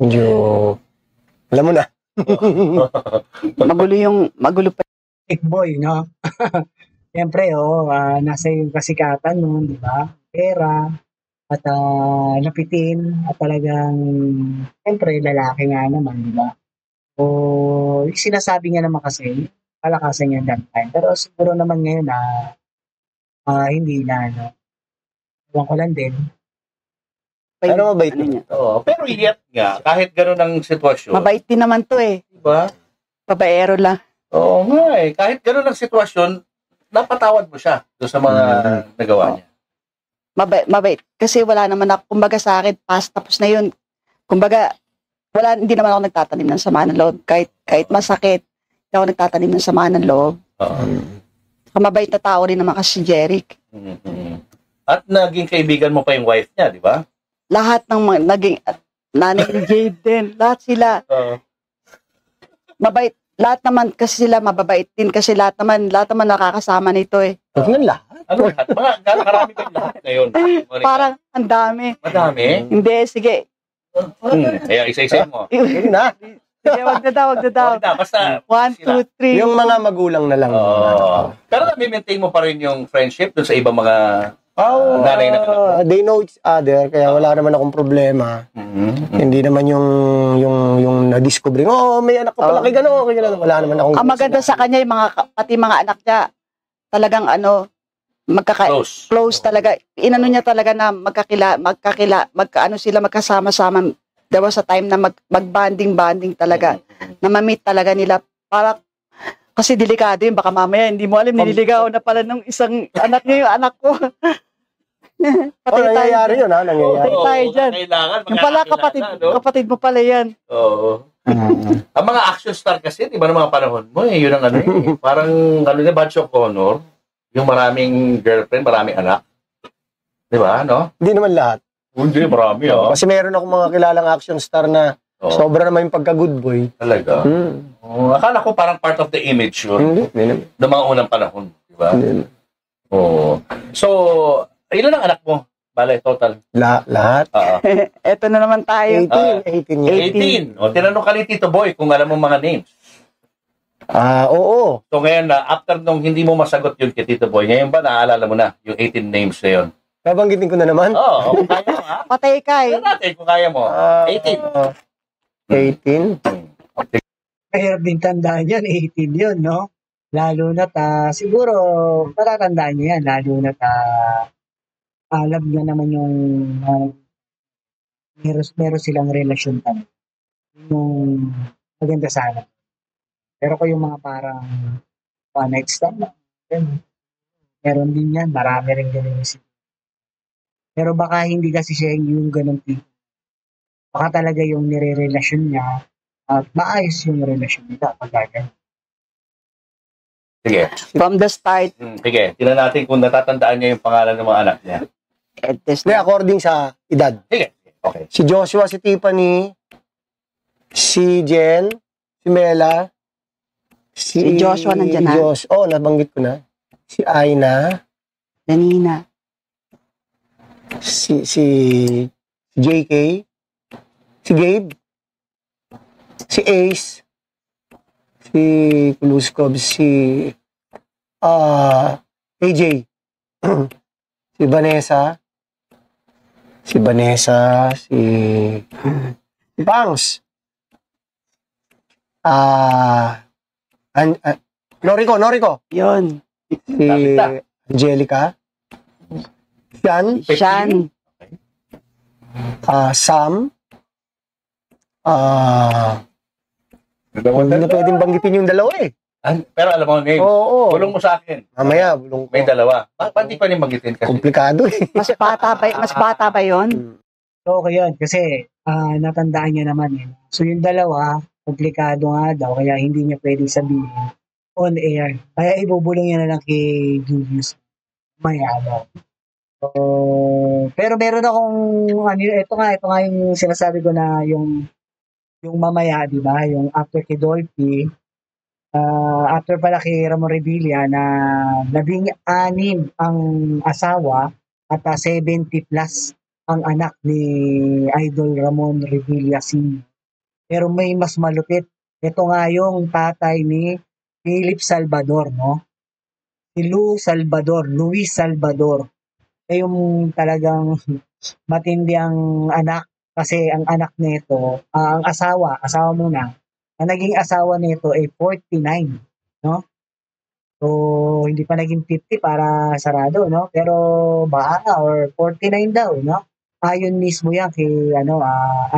D: Medyo, alam mo na.
E: magulo pa
A: Big boy, no? Siyempre, nasa yung kasikatan nun, di ba? Pera, at lapitin, at talagang, siyempre, lalaki nga naman, di ba? O, sinasabi niya naman kasi, palakasan niya that time. Pero siguro naman ngayon hindi na, no? Ewan ko lang din.
D: Pero mabait
E: Ano niya?
C: Oo. Pero yet nga, kahit gano'n ang sitwasyon,
E: Mabait din naman to eh.
C: diba?
E: Babaero lang.
C: Oo nga eh. Kahit gano'n ang sitwasyon, napatawad mo siya doon sa mga nagawa niya.
E: Mabait. Kasi wala naman ako, kumbaga sa akin, tapos na yun. Kumbaga, hindi naman ako nagtatanim ng sama ng loob. Kahit masakit, hindi ako nagtatanim ng sama ng loob.
C: Oo.
E: Mabait na tao rin naman kasi si Jeric.
C: Mhm. At naging kaibigan mo pa yung wife niya, di ba?
E: Lahat ng mga naging nanay ni Jade din. Lahat sila.
C: Oo.
E: Mabait. Lahat naman kasi sila mababait din kasi lahat naman nakakasama nito eh.
D: Huwag nang lahat.
C: Ano lahat? Mga gano'ng karami ba yung lahat ngayon? Monica?
E: Parang ang dami.
C: Madami?
E: Hindi, sige.
C: Kaya isa-isa mo.
D: Yun na.
E: Sige, wag na daw.
C: Huwag na, basta
E: 1, 2, 3.
D: Yung mga magulang na lang.
C: Oo. Pero na-maintain mo pa rin yung friendship doon sa ibang mga nanay na anak mo.
D: They know each other, kaya wala naman akong problema. Hindi naman yung na-discover, may anak ko pala kay gano'n. Wala naman akong...
E: Ang maganda sa kanya yung pati mga anak niya, talagang close talaga. Inano niya talaga na magkasama-sama. There was a time na mag-bonding talaga. Na ma-meet talaga nila. Para, kasi delikado yun. Baka mamaya, hindi mo alam, nililigaw na pala ng isang anak niya yung anak ko. Patay tayo
D: nangyayari
E: dyan.
D: yun, nangyayari.
E: Patay tayo dyan.
C: Kailangan
E: Yung pala, kapatid mo pala yan.
C: Oo. Ang mga action star kasi, di ba ng mga panahon mo, yun ang parang, badge of honor, yung maraming girlfriend, maraming anak. Di ba, no?
D: Hindi naman lahat.
C: Hindi, marami,
D: Kasi meron akong mga kilalang action star na sobra naman yung pagka-good boy.
C: Talaga. Akala ko parang part of the image yun.
D: Hindi naman.
C: Ng mga unang panahon, di ba?
D: Hindi.
C: Oo. So, ilan ang anak mo? Bale, total.
D: Lahat.
E: Eto na naman tayo.
D: 18 years.
C: 18. O, tinanong ka ni Tito Boy kung alam mo mga names.
D: Oo.
C: So, ngayon na, after nung hindi mo masagot yun kay Tito Boy, ngayon ba naaalala mo na yung 18 names na yun?
D: Babanggitin ko na naman.
C: Oo, kung kaya mo, ha?
E: Patay ka eh.
C: Tignan natin kung kaya mo. 18.
D: 18.
A: Mahirap din tandaan yan, 18 yun, no? Lalo na't siguro matatandaan niya yan, lalo na't alam niya naman yung meron silang relasyon talaga. Yung maganda sana. Pero kung yung mga parang one night stand, meron din yan, marami rin ganun yung pero baka hindi kasi siya yung ganun tipo. Baka talaga yung nire-relasyon niya at maayos yung relasyon nila pag ganyan.
C: Sige.
E: From the start.
C: Sige, tingnan natin kung natatandaan niya yung pangalan ng mga anak niya.
D: Hindi, according sa edad.
C: Sige. Okay.
D: Si Joshua, si Tiffany, si Jen, si Mela,
E: Si Joshua nandyan na?
D: Nabanggit ko na. Si Aina,
E: Danina.
D: si JK, si Gabe, si Ace, si Kuluskov, si AJ, si Vanessa, si Bangs, Noriko,
E: Yun.
D: si Angelica,
E: Sean.
D: Sam, hindi na pwedeng banggitin yung dalawa eh.
C: Pero alam mo, name.
D: Oo.
C: Bulong mo sa akin.
D: Mamaya, bulong ko.
C: May dalawa. Ba't di pa rin magitin kasi?
D: Komplikado eh.
E: Mas bata ba yun?
A: So, okay yun. Kasi natandaan niya naman eh. So, yung dalawa, komplikado nga daw. Kaya hindi niya pwedeng sabihin on air. Kaya ibubulong niya na lang kay Julius. Maya daw. So, pero meron akong, ito nga yung sinasabi ko na yung mamaya, di ba? Yung after kay Dolphy, after pala kay Ramon Revilla na 16 ang asawa at 70 plus ang anak ni Idol Ramon Revilla Sr. Pero may mas malupit. Ito nga yung tatay ni Philip Salvador, no? Si Luis Salvador. Yung talagang matindi ang anak kasi ang anak nito, ang asawa muna, ang naging asawa nito ay 49, no? So, hindi pa naging 50 para sarado, no? Pero baka or 49 daw, no? Ayon mismo yan kay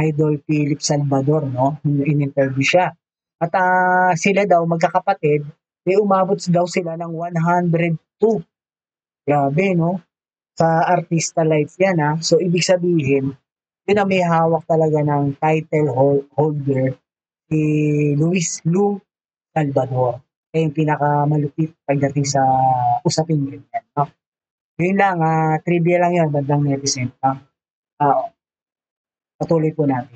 A: Idol Philip Salvador, no? In-interview siya. At sila daw magkakapatid, umabot daw sila ng 102. Grabe, no? Sa artista life yan, ha? So, ibig sabihin, yun ang may hawak talaga ng title holder si Lou Salvador. Yung pinakamalupit pagdating sa usapin ganyan. No? Yun lang, trivia lang yun, bandang netizen. Patuloy po natin.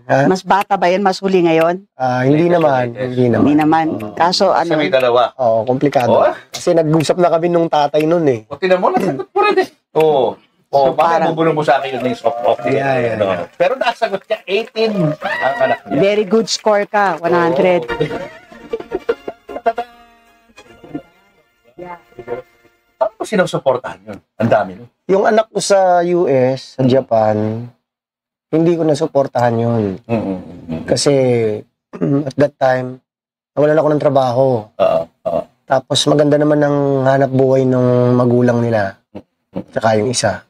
E: Mas bata ba yan? Mas huli ngayon?
D: Hindi naman.
E: Hindi naman. Kaso
C: Kasi may dalawa.
D: Oo, komplikado.
C: Oo.
D: Kasi nag-usap na kami nung tatay nun eh.
C: O, tinan mo, nasagot mo rin eh. Oo.
E: So,
C: Bakit
E: parang-
C: bubulong mo sa akin yung names of
D: Yeah.
C: Pero nasagot niya 18 ang anak niya.
E: very good score ka, 100. Yeah.
C: Paano mo sinusuportahan yun? Ang dami nun.
D: Yung anak ko sa US, sa Japan, hindi ko nasuportahan yun. Kasi at that time, nawalan ako ng trabaho.
C: Oo.
D: Tapos maganda naman ang hanap buhay ng magulang nila. Tsaka yung isa.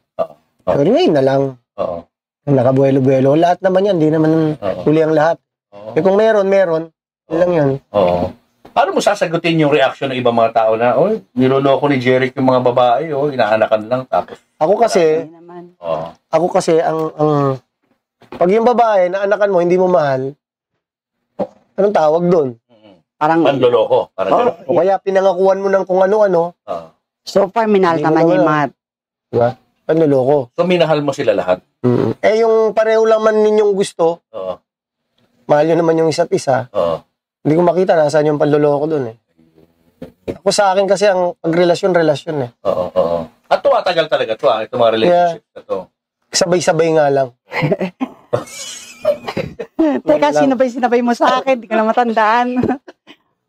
D: So ngayon na lang.
C: Oo.
D: Nakabuelo-buelo. Lahat naman yan. Hindi naman huli ang lahat. Eh kung meron. Yun lang yun.
C: Oo. Paano mo sasagutin yung reaction ng ibang mga tao na, oy, niloloko ni Jeric yung mga babae, inaanakan lang, tapos,
D: Ako kasi,
E: Hindi naman.
D: ang pag yung babae na anakan mo, hindi mo mahal, anong tawag doon?
E: Parang,
C: panloloko. Parang gano'n.
D: O kaya pinangakuan mo ng kung ano-ano,
C: Oo.
E: so far, minahal
D: Hindi
E: ka
D: mo
E: man
D: naman.
E: yung mga,
D: diba? Panloloko.
C: So, minahal mo sila lahat.
D: Eh yung pareho lang man ninyong gusto,
C: Oo.
D: mahal nyo naman yung isa't isa,
C: Oo.
D: hindi ko makita nasaan yung panloloko doon eh. Ako sa akin kasi ang pagrelasyon eh.
C: Oo. At tumatagal talaga ito, itong mga relationships na to.
D: Sabay-sabay nga lang.
E: teka, sinabay mo sa akin, di ko na matandaan.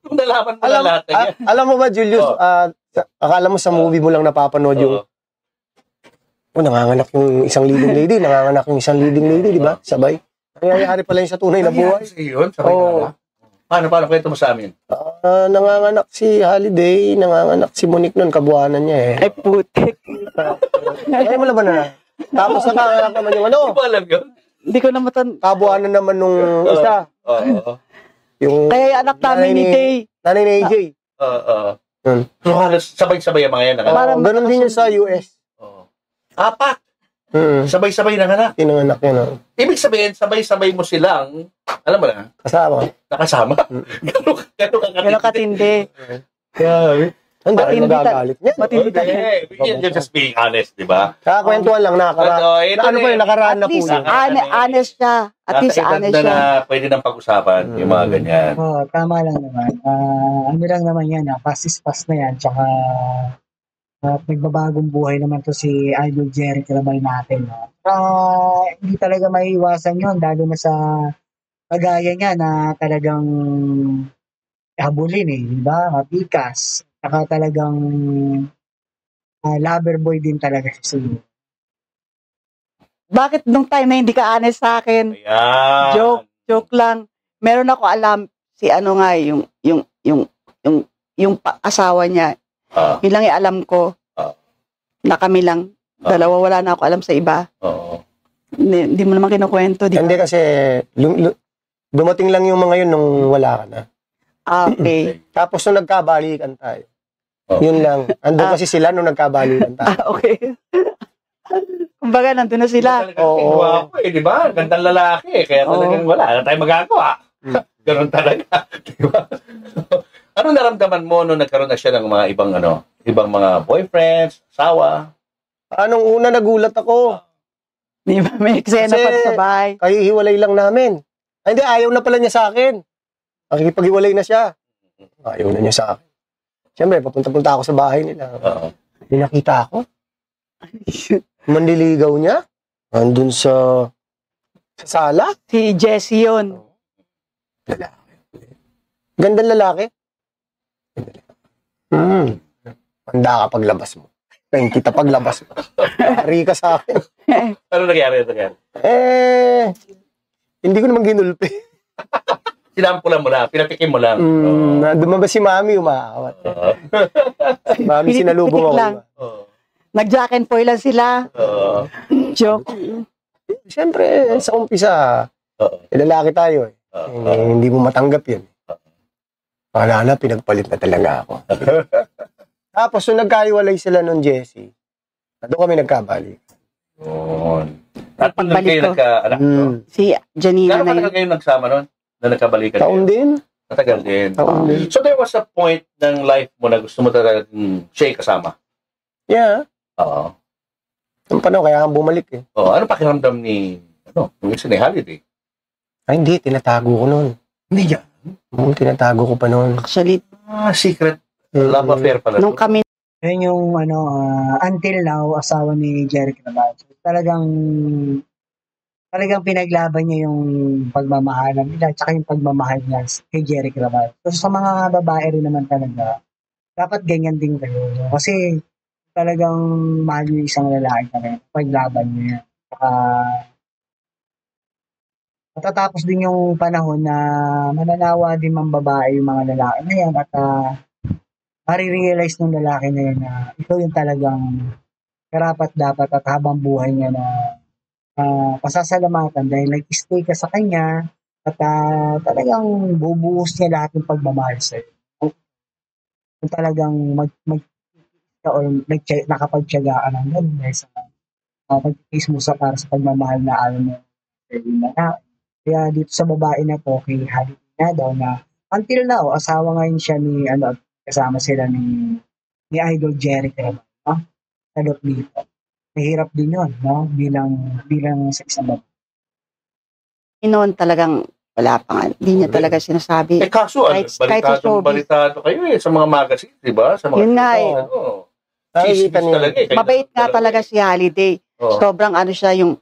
C: Kung nalaman mo na lahat na yan.
D: Alam mo ba, Julius,
C: Oo.
D: akala mo sa movie mo lang napapanood yung, nanganganak yung isang leading lady, di ba? Sabay. Nangyayari pala yung sa tunay na buhay.
C: Yun, sabay
D: Oo.
C: na. Paano kwento mo sa amin?
D: Nanganganak si Holiday, nanganganak si Monique nun, kabuhanan niya eh.
E: Ay, putik.
D: Ay, mo ba na? Tapos nanganganak naman yung
C: Hindi mo alam yun?
E: Hindi ko na matandaan.
D: kabuhanan naman nung isa.
C: Oo.
D: Yung
E: Kaya yung anak namin ni Day.
D: nanay ni AJ.
C: Oo.
D: Yun.
C: So, halos sabay-sabay ang mga yan.
E: Parang-
D: Ganun din yun sa US.
C: Oo. Apat.
D: Mm.
C: Sabay-sabay na anak.
D: Tinanganak yun.
C: Ibig sabihin, sabay-sabay mo silang, alam mo na,
D: Kasama.
C: nakasama. Gano'n ka
E: Katindi.
C: Yeah.
D: Ang dahil
E: Matindi
D: magagalit niya.
E: Matindi tayo.
C: You're just being honest, di ba?
D: Kakakuwentuhan lang, ano ba yung nakaraan na
E: At least,
D: po.
E: honest siya. At least, honest
C: na
E: siya.
C: pwede nang pag-usapan yung mga ganyan.
A: Tama lang naman. Ano lang naman yan, pass is pass na yan. Tsaka, nagbabagong buhay naman to si Idol Jerry Kilabay natin. No? Hindi talaga maiiwasan yun, lalo na sa kagaya niya na talagang habulin di ba? Mapikas. Saka talagang lover boy din talaga siya.
E: Bakit nung time na hindi ka honest sa akin?
C: Ayan.
E: Joke lang. Meron ako alam si ano nga yung asawa niya.
C: Ah,
E: Yun lang yung alam ko. Na kami lang. Dalawa, wala na ako alam sa iba.
C: oo.
E: Hindi mo naman kinukwento. Di
D: Hindi
E: ba?
D: kasi, dumating lang yung mga yun nung wala ka na.
E: Okay.
D: Tapos nung nagkabalikan tayo.
C: Oh.
D: Yun lang. Andun kasi sila nung nagkabalikan tayo.
E: Okay. Kumbaga, nandun na sila.
D: Oo.
C: Oo. Di ba? Gandang lalaki. Kaya talagang wala na tayong magagawa. Ganun talaga. Di ba? Ano naramdaman mo nung nagkaroon na siya ng mga ibang mga boyfriends, asawa?
D: Anong una nagulat ako?
E: Di ba? May eksena
D: Kasi-
E: pa sa bahay.
D: Kahihiwalay lang namin. Ay, hindi, ayaw na pala niya sa akin. Nakikipaghiwalay na siya. Ayaw na niya sa akin. Siyempre, papunta-punta ako sa bahay nila.
C: Oo.
D: May nakita ako. Manliligaw niya. Nandun sa sala.
E: Si Jessie yun.
D: Gandang lalaki. Handa ka paglabas mo. Tingin kita paglabas mo. Hari ka sa akin.
C: Ano nangyari?
D: Hindi ko naman ginulpi.
C: Sinampulan mo lang, pinatikim mo lang.
D: Dumabas si Mami, umaawat. Mami, sinalubong ako.
E: lang. Nag-jack and foil lang sila. Joke.
D: Siyempre, sa umpisa, lalaki tayo eh. Hindi mo matanggap yun. Wala na, pinagpalit na talaga ako. Tapos, nung nagkaiwalay sila nun, Jessie, doon kami nagkabalik.
C: At
E: Pagbalik ko.
C: nagka-anak to?
E: Si Janina
C: Gano'n
E: na
C: katagal
E: yun.
C: kayo nagsama nun? Na nagkabalikan
D: Taon
C: kayo?
D: din.
C: Matagal din.
D: Taon din.
C: So there was a point ng life mo na gusto mo talaga siya kasama?
D: Yeah.
C: Oo.
D: Yung panahon, kaya ang bumalik eh.
C: Ano pakiramdam ni, yung isa ni Holiday?
D: Ay, hindi. Tinatago ko nun.
C: Hindi yan.
D: Tinatago ko pa nun.
E: Actually,
C: Secret love affair pala.
E: nung kami
A: Yun yung until now, asawa ni Jeric Raval. So, talagang pinaglaban niya yung pagmamahalan nila at yung pagmamahal niya kay Jeric Raval. So sa mga babae rin naman talaga, dapat ganyan din kayo. No? Kasi talagang mahal yung isang lalaki talaga. Paglaban niya. Matatapos din yung panahon na mananawa din mga babae yung mga lalaki na yan at marirealize ng lalaki na yan na ito yung talagang karapat dapat at habang buhay niya na pasasalamatan dahil nag-stay ka sa kanya at talagang bubuhos niya lahat ng pagmamahal sa'yo. Kung talagang nakapagtyagaan ng ganun dahil sa pag-face mo para sa pagmamahal na alam mo. Kaya dito sa babae na to, kay Holiday na daw na until now, asawa ngayon siya ni kasama sila ni Idol Jeric Raval. Talot dito. Mahirap din yun, no? Bilang sa isang babae.
E: noon talagang wala pa nga. Hindi niya talaga sinasabi.
C: Kaso,
E: Kahit sa showbiz.
C: balitado kayo sa mga magazine, di ba? Sa mga
E: Yun nga eh.
D: Nakikita niyo.
C: talaga eh.
E: Mabait nga talaga si Holiday. Sobrang siya yung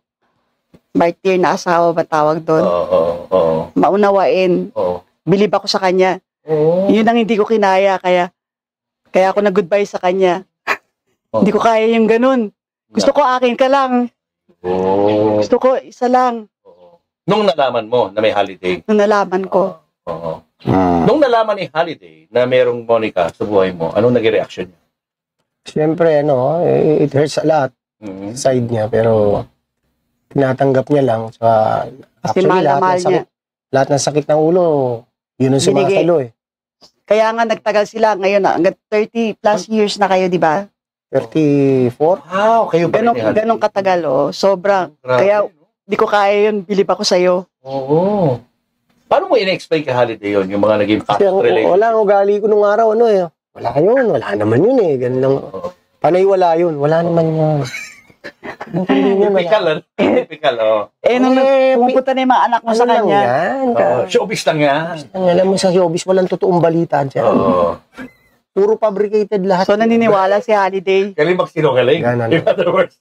E: martyr na asawa ba tawag doon.
C: Oo.
E: Maunawain. Bilib ako sa kanya. Yun ang hindi ko kinaya. Kaya ako nag-goodbye sa kanya. Hindi ko kaya yung ganun. Gusto ko akin ka lang. Gusto ko isa lang.
C: Nung nalaman mo na may Holiday.
E: Nung nalaman ko.
C: Nung nalaman ni Holiday na merong Monica sa buhay mo, anong naging reaction niya?
D: Siyempre, it hurts a lot sa side niya, pero tinatanggap niya lang. So,
E: Kasi mahal na mahal niya.
D: Lahat ng sakit ng ulo, yun ang sumasalo eh.
E: Kaya nga nagtagal sila ngayon hanggang 30 plus years na kayo, di ba?
D: 34?
C: Wow, kayo ba rin ni Holiday?
E: Ganong katagal, Sobra.
C: Grabe,
E: Kaya
C: no?
E: di ko kaya yun. Bilib ako sa'yo.
C: Oo. Paano mo in-explain kay Holiday yun, yung mga naging past
D: Kasi
C: relationship?
D: wala ang ugali ko nung araw, wala yun, wala naman yun eh. Ganun lang. Panay wala yun, wala naman yun.
C: Typical,
E: Nung pumupunta na yung mga anak mo sa kanya.
C: Showbiz lang yan.
D: Alam mo sa showbiz, walang totoong balita dyan. Puro fabricated lahat.
E: So, naniniwala si Holiday.
C: Galing magsinungaling.
D: Ganun.
C: In other words.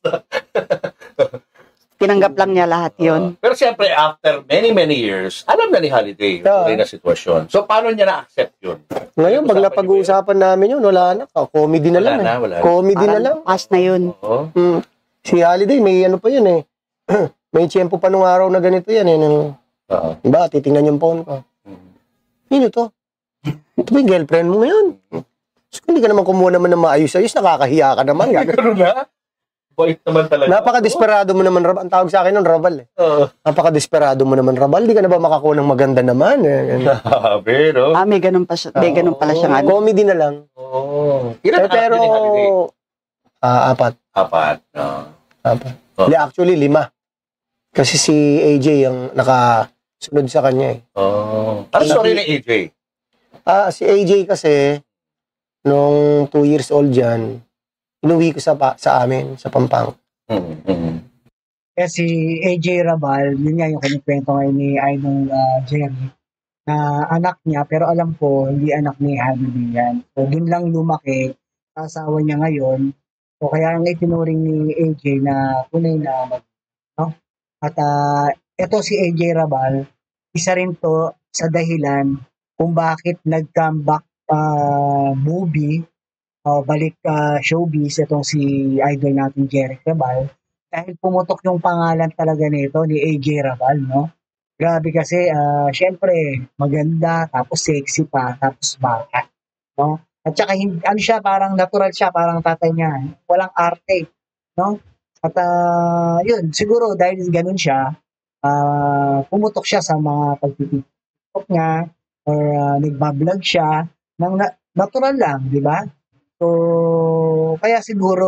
E: Tinanggap lang niya lahat yon.
C: Pero siyempre, after many years, alam na ni Holiday yung na sitwasyon. So, paano niya na-accept yun?
D: Ngayon, pag napag-uusapan namin yun, wala na. Comedy na lang.
C: Wala na.
D: Comedy na lang.
E: Past na yun.
D: Si Holiday, may ano pa yun eh. May tiyempo pa nung araw na ganito yan eh. Diba, titingnan yung phone ko. Sino to? Ito ba yung girlfriend mo ngayon? So, hindi ka naman kumuha naman ng maayos-ayos, nakakahiya ka naman.
C: Gano'n na? Bait naman talaga.
D: Napaka-desperado mo naman, Rabal. Ang tawag sa akin nun, Rabal eh. Napaka-desperado mo naman, Rabal. Di ka na ba makakuha ng maganda naman?
C: Pero...
E: may ganun pa siya. May ganun pala siya nga.
D: Comedy na lang.
C: Ilan anak
D: Pero,
C: niyo ni Holiday?
D: apat.
C: Apat.
D: Hindi, actually, 5. Kasi si AJ ang nakasunod sa kanya eh.
C: Ano story ni AJ?
D: Si AJ kasi, nung 2 years old dyan, inuwi ko sa amin, sa Pampanga.
A: Kaya si AJ Raval, yun nga yung kinikwento ngayon ni Idol Jerry, na anak niya, pero alam ko, hindi anak ni Holiday yan. So, dun lang lumaki, asawa niya ngayon. So, kaya ang itinuring ni AJ na tunay na At ito si AJ Raval, isa rin to sa dahilan kung bakit nag-comeback movie o balik showbiz itong si idol natin Jeric Rabal dahil pumutok yung pangalan talaga nito ni AJ Rabal, no? Grabe kasi, syempre, maganda, tapos sexy pa, tapos bata, no? At saka, ano siya, parang natural siya, parang tatay niya. Walang arte, no? At yun, siguro dahil ganun siya, pumutok siya sa mga pagtitiktok niya or nagbablog siya ng natural lang, di ba? So, kaya siguro,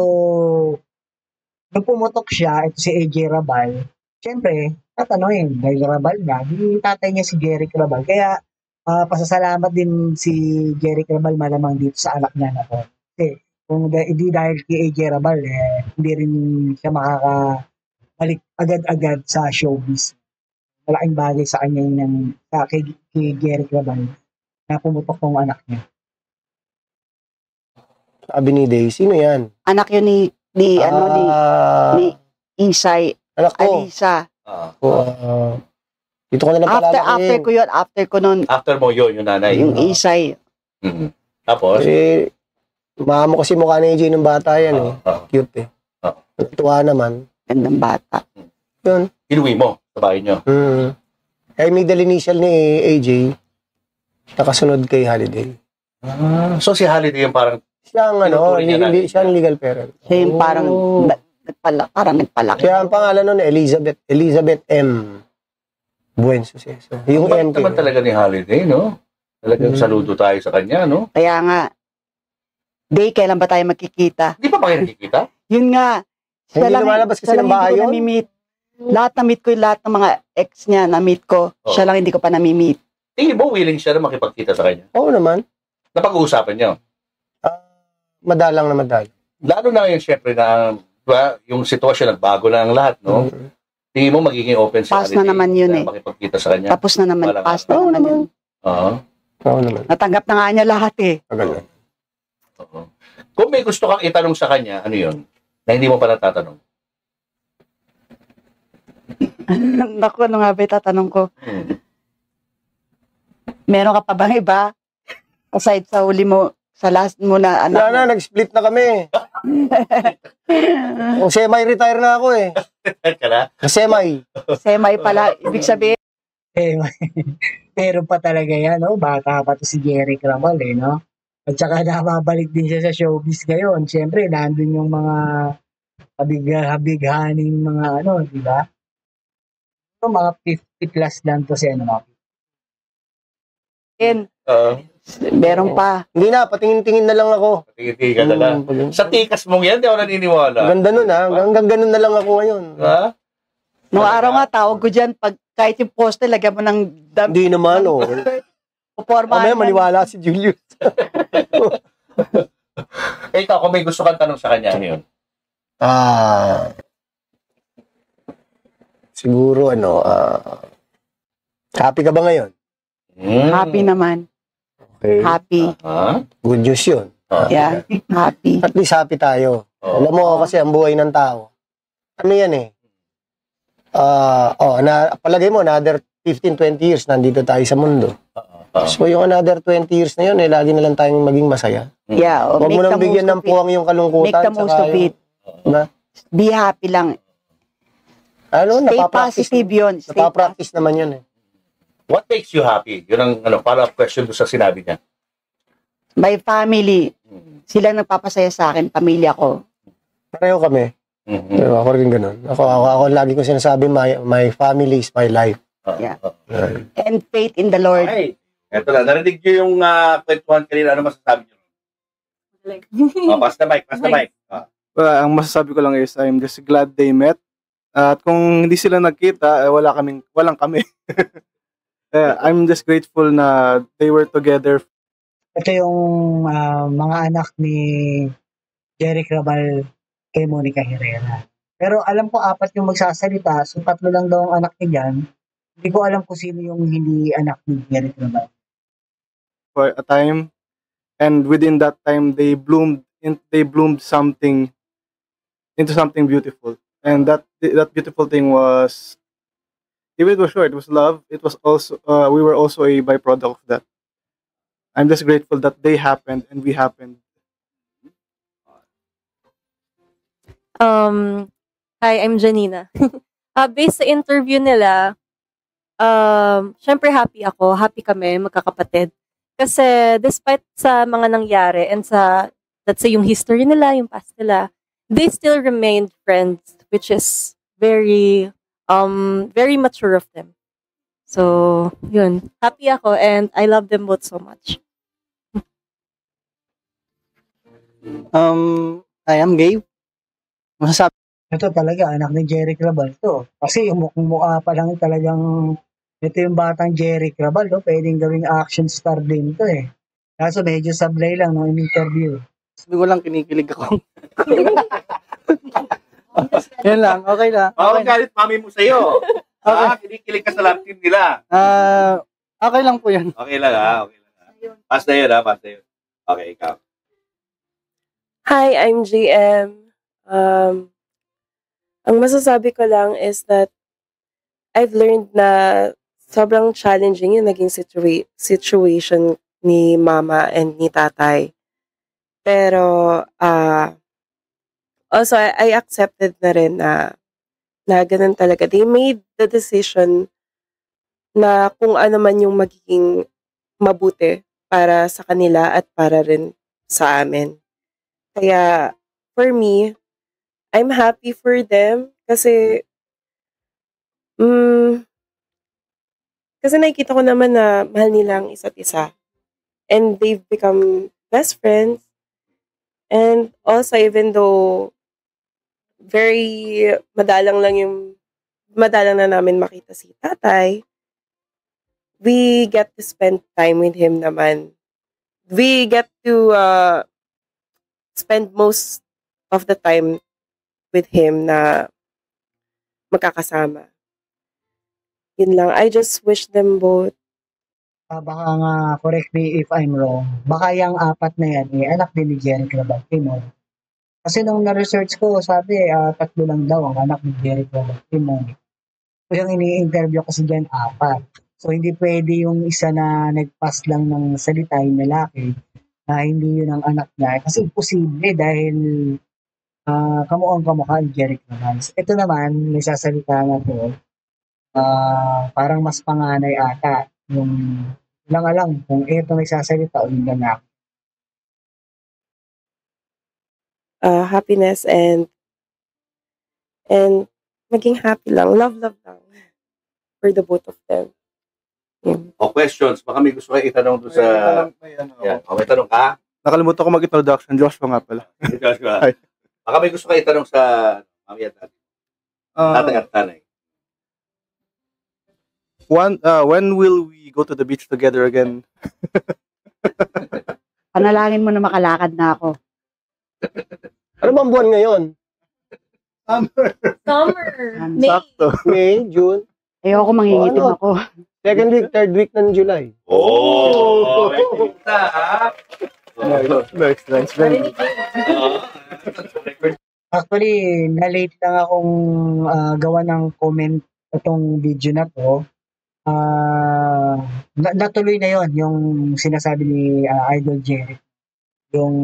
A: nung pumutok siya, ito si AJ Rabal, syempre, tatanungin, dahil Rabal nga, di tatay niya si Jeric Rabal. Kaya, pasasalamat din si Jeric Rabal malamang dito sa anak niya na to. Kasi, kung hindi dahil kay AJ Rabal, hindi rin siya makakabalik agad-agad sa showbiz. Malaking bagay sa kanya yun kay Jeric Rabal na pumutok ng anak niya.
D: Sabi ni Day, sino yan?
E: Anak yun ni Isay,
D: anak ko.
E: Alisa.
D: Dito ko na lang
E: After ko yun, after ko nun,
C: After mo yun, yung nanay.
E: yung Isay.
C: Mhm. Tapos?
D: Kasi, mama mo kasi mukha ni AJ ng bata yan eh. Cute eh. Tuwa naman.
E: Gandang bata.
D: Yun.
C: Inuwi mo sa bahay nyo.
D: Kaya middle initial ni AJ, nakasunod kay Holiday.
C: So si Holiday yung parang
D: Siya ang siya ang legal parent.
E: Siya yung parang nagpalaki.
D: Kaya ang pangalan nun, Elizabeth M. Buensuceso. Yung M
C: naman talaga ni Holiday, no? Talagang saludo tayo sa kanya, no?
E: Kaya nga, Day, kailan ba tayo magkikita?
C: Di pa ba kayo nakikita?
E: Yun nga.
D: Hindi lumalabas kasi ng bahay yun.
E: Nami-meet. Lahat na-meet ko yung lahat ng mga ex niya, na-meet ko. Siya lang hindi ko pa nami-meet.
C: Tingin mo, willing siya na makipagkita sa kanya?
D: Oo naman.
C: Napag-uusapan niyo?
D: Madalang na madalang.
C: Lalo na yun, syempre, na diba, yung sitwasyon, nagbago na ang lahat, no? Tingin mo, magiging open si
E: Pass na naman yun eh.
C: Makipagkita sa kanya?
E: Tapos na naman. Pass na naman yun.
D: Oo naman.
E: Natanggap na nga niya lahat eh.
D: Magaling.
C: Kung may gusto kang itanong sa kanya, ano yun? Na hindi mo pa natatanong?
E: Naku, ano nga ba tatanong ko? Meron ka pa bang iba? Aside sa huli mo, sa last mo na anak
D: Wala na, nag-split na kami. Semi-retire na ako eh. Semi.
E: Semi pala. Ibig sabihin,
A: Pero pa talaga yan, no? Bata pa to si Jeric Rabal, no? At saka nakabalik din siya sa showbiz ngayon. Siyempre, nandun yung mga habig-habighaning mga di ba? So, mga 50 plus lang to si
E: meron pa.
D: Hindi na, patingin-tingin na lang ako.
C: Patingin-tingin ka na lang. Sa tikas mong yan, di ako naniniwala.
D: Ganda nun ha. Hanggang ganun na lang ako ngayon.
C: Ha?
E: Noong araw nga, tawag ko dyan, pag kahit yung poster, lagyan mo ng
D: Hindi naman,
E: Puporma.
D: Maniwala si Julius.
C: Ikaw, kung may gusto kang tanong sa kanya, ano yun?
D: Siguro, happy ka ba ngayon?
E: Happy naman.
D: Okay.
E: Happy.
D: Good news yun.
E: Yeah, happy.
D: At least happy tayo. Alam mo kasi ang buhay ng tao. Ano yan eh? Palagay mo, another 15-20 years nandito tayo sa mundo. So yung another 20 years na yun, lagi na lang tayong maging masaya.
E: Yeah.
D: Huwag mo nang bigyan ng puwang yung kalungkutan.
E: Make the most of it. Be happy lang. Stay positive yun.
D: Napapractice naman yun eh.
C: What makes you happy? Yun ang follow-up question doon sa sinabi niya.
E: My family. Sila nagpapasaya sa akin, pamilya ko.
D: Pareho kami. Pero ako rin ganun. Ako lagi ko sinasabi, my family is my life.
E: Yeah. And faith in the Lord.
C: Okay. Eto na, narinig niyo yung kwentuhan kanina. Ano masasabi niyo? Pass the mic.
F: Well, ang masasabi ko lang is I'm just glad they met. At kung hindi sila nagkita, walang kami. I'm just grateful na they were together.
A: Ito yung mga anak ni Jeric Rabal kay Monica Herrera. Pero alam ko 4 yung magsasalita, so 3 lang daw ang anak niya dyan. Hindi ko alam kung sino yung hindi anak ni Jeric Rabal.
F: For a time, and within that time, they bloomed something into something beautiful. And that beautiful thing was, even it was short, it was love. It was also we were also a byproduct of that. I'm just grateful that they happened and we happened.
B: Hi, I'm Janina. Based sa interview nila, syempre happy ako, happy kami, magkakapatid. Kasi despite sa mga nangyari and sa, let's say, yung history nila, yung past nila, they still remained friends, which is very, very mature of them. So, yun. Happy ako and I love them both so much.
G: I am Gabe. Masasabi
A: Ito talaga, anak ni Jerry Crabal to. Kasi yung mukha pa lang talagang, ito yung batang Jerry Crabal, no? Pwedeng gawing action star din to eh. Kaso medyo sablay lang nung interview.
G: ko lang kinikilig ako. Yan lang, okay lang.
C: Bawal
G: Okay, lang.
C: galit mami mo sa'yo. Kinikilig ka sa love team nila.
G: Okay lang po yan.
C: Okay lang okay lang Pass na yun pass na yun. Okay, ikaw.
H: Hi, I'm GM. Ang masasabi ko lang is that I've learned na sobrang challenging yung naging situation ni mama and ni tatay. Pero also I accepted na rin na ganun talaga. They made the decision na kung ano man yung magiging mabuti para sa kanila at para rin sa amin. Kaya for me, I'm happy for them kasi kasi nakikita ko naman na mahal nila ang isa't isa. And they've become best friends. And also, even though very madalang na namin makita si tatay, we get to spend time with him naman. We get to spend most of the time with him na magkakasama. Yun lang. I just wish them both.
A: Baka nga, correct me if I'm wrong, baka yung apat na yan, anak din ni Jerry Crabal, Timon. Kasi nung na-research ko, sabi, 3 lang daw ang anak ni Jerry Crabal, Timon. So yung ini-interview kasi dyan, 4. So hindi pwede yung isa na nag-pass lang ng salita, yung lalaki, na hindi yun ang anak niya. Kasi imposible dahil kamukhang-kamukha ni Jerry Crabal. Ito naman, may sasalita na po, parang mas panganay ata yung lang alam kung ito nagsasalita o yung lalaki.
H: Happiness and maging happy lang. Love lang for the both of them. Yeah.
C: O questions, baka may gusto kayo itanong doon sa... Yan. O, may tanong ka?
F: Nakalimutan ko mag-introduction. Joshua nga pala.
C: Joshua.
F: Hi.
C: Baka may gusto kayo itanong sa mami at tatay. Tatay at tanay.
F: When will we go to the beach together again?
E: Panalangin mo na makalakad na ako.
D: Ano bang buwan ngayon?
B: Summer. May.
F: Sakto.
D: May, June?
E: Ayoko mangingitim
D: ano?
E: ako.
D: Second week, third week ng July.
C: Oh! May kumita, ha?
F: Nice. Very good.
A: Actually, na-late lang akong gawa ng comment itong video na to. Natuloy na yon yung sinasabi ni Idol Jerry. Yung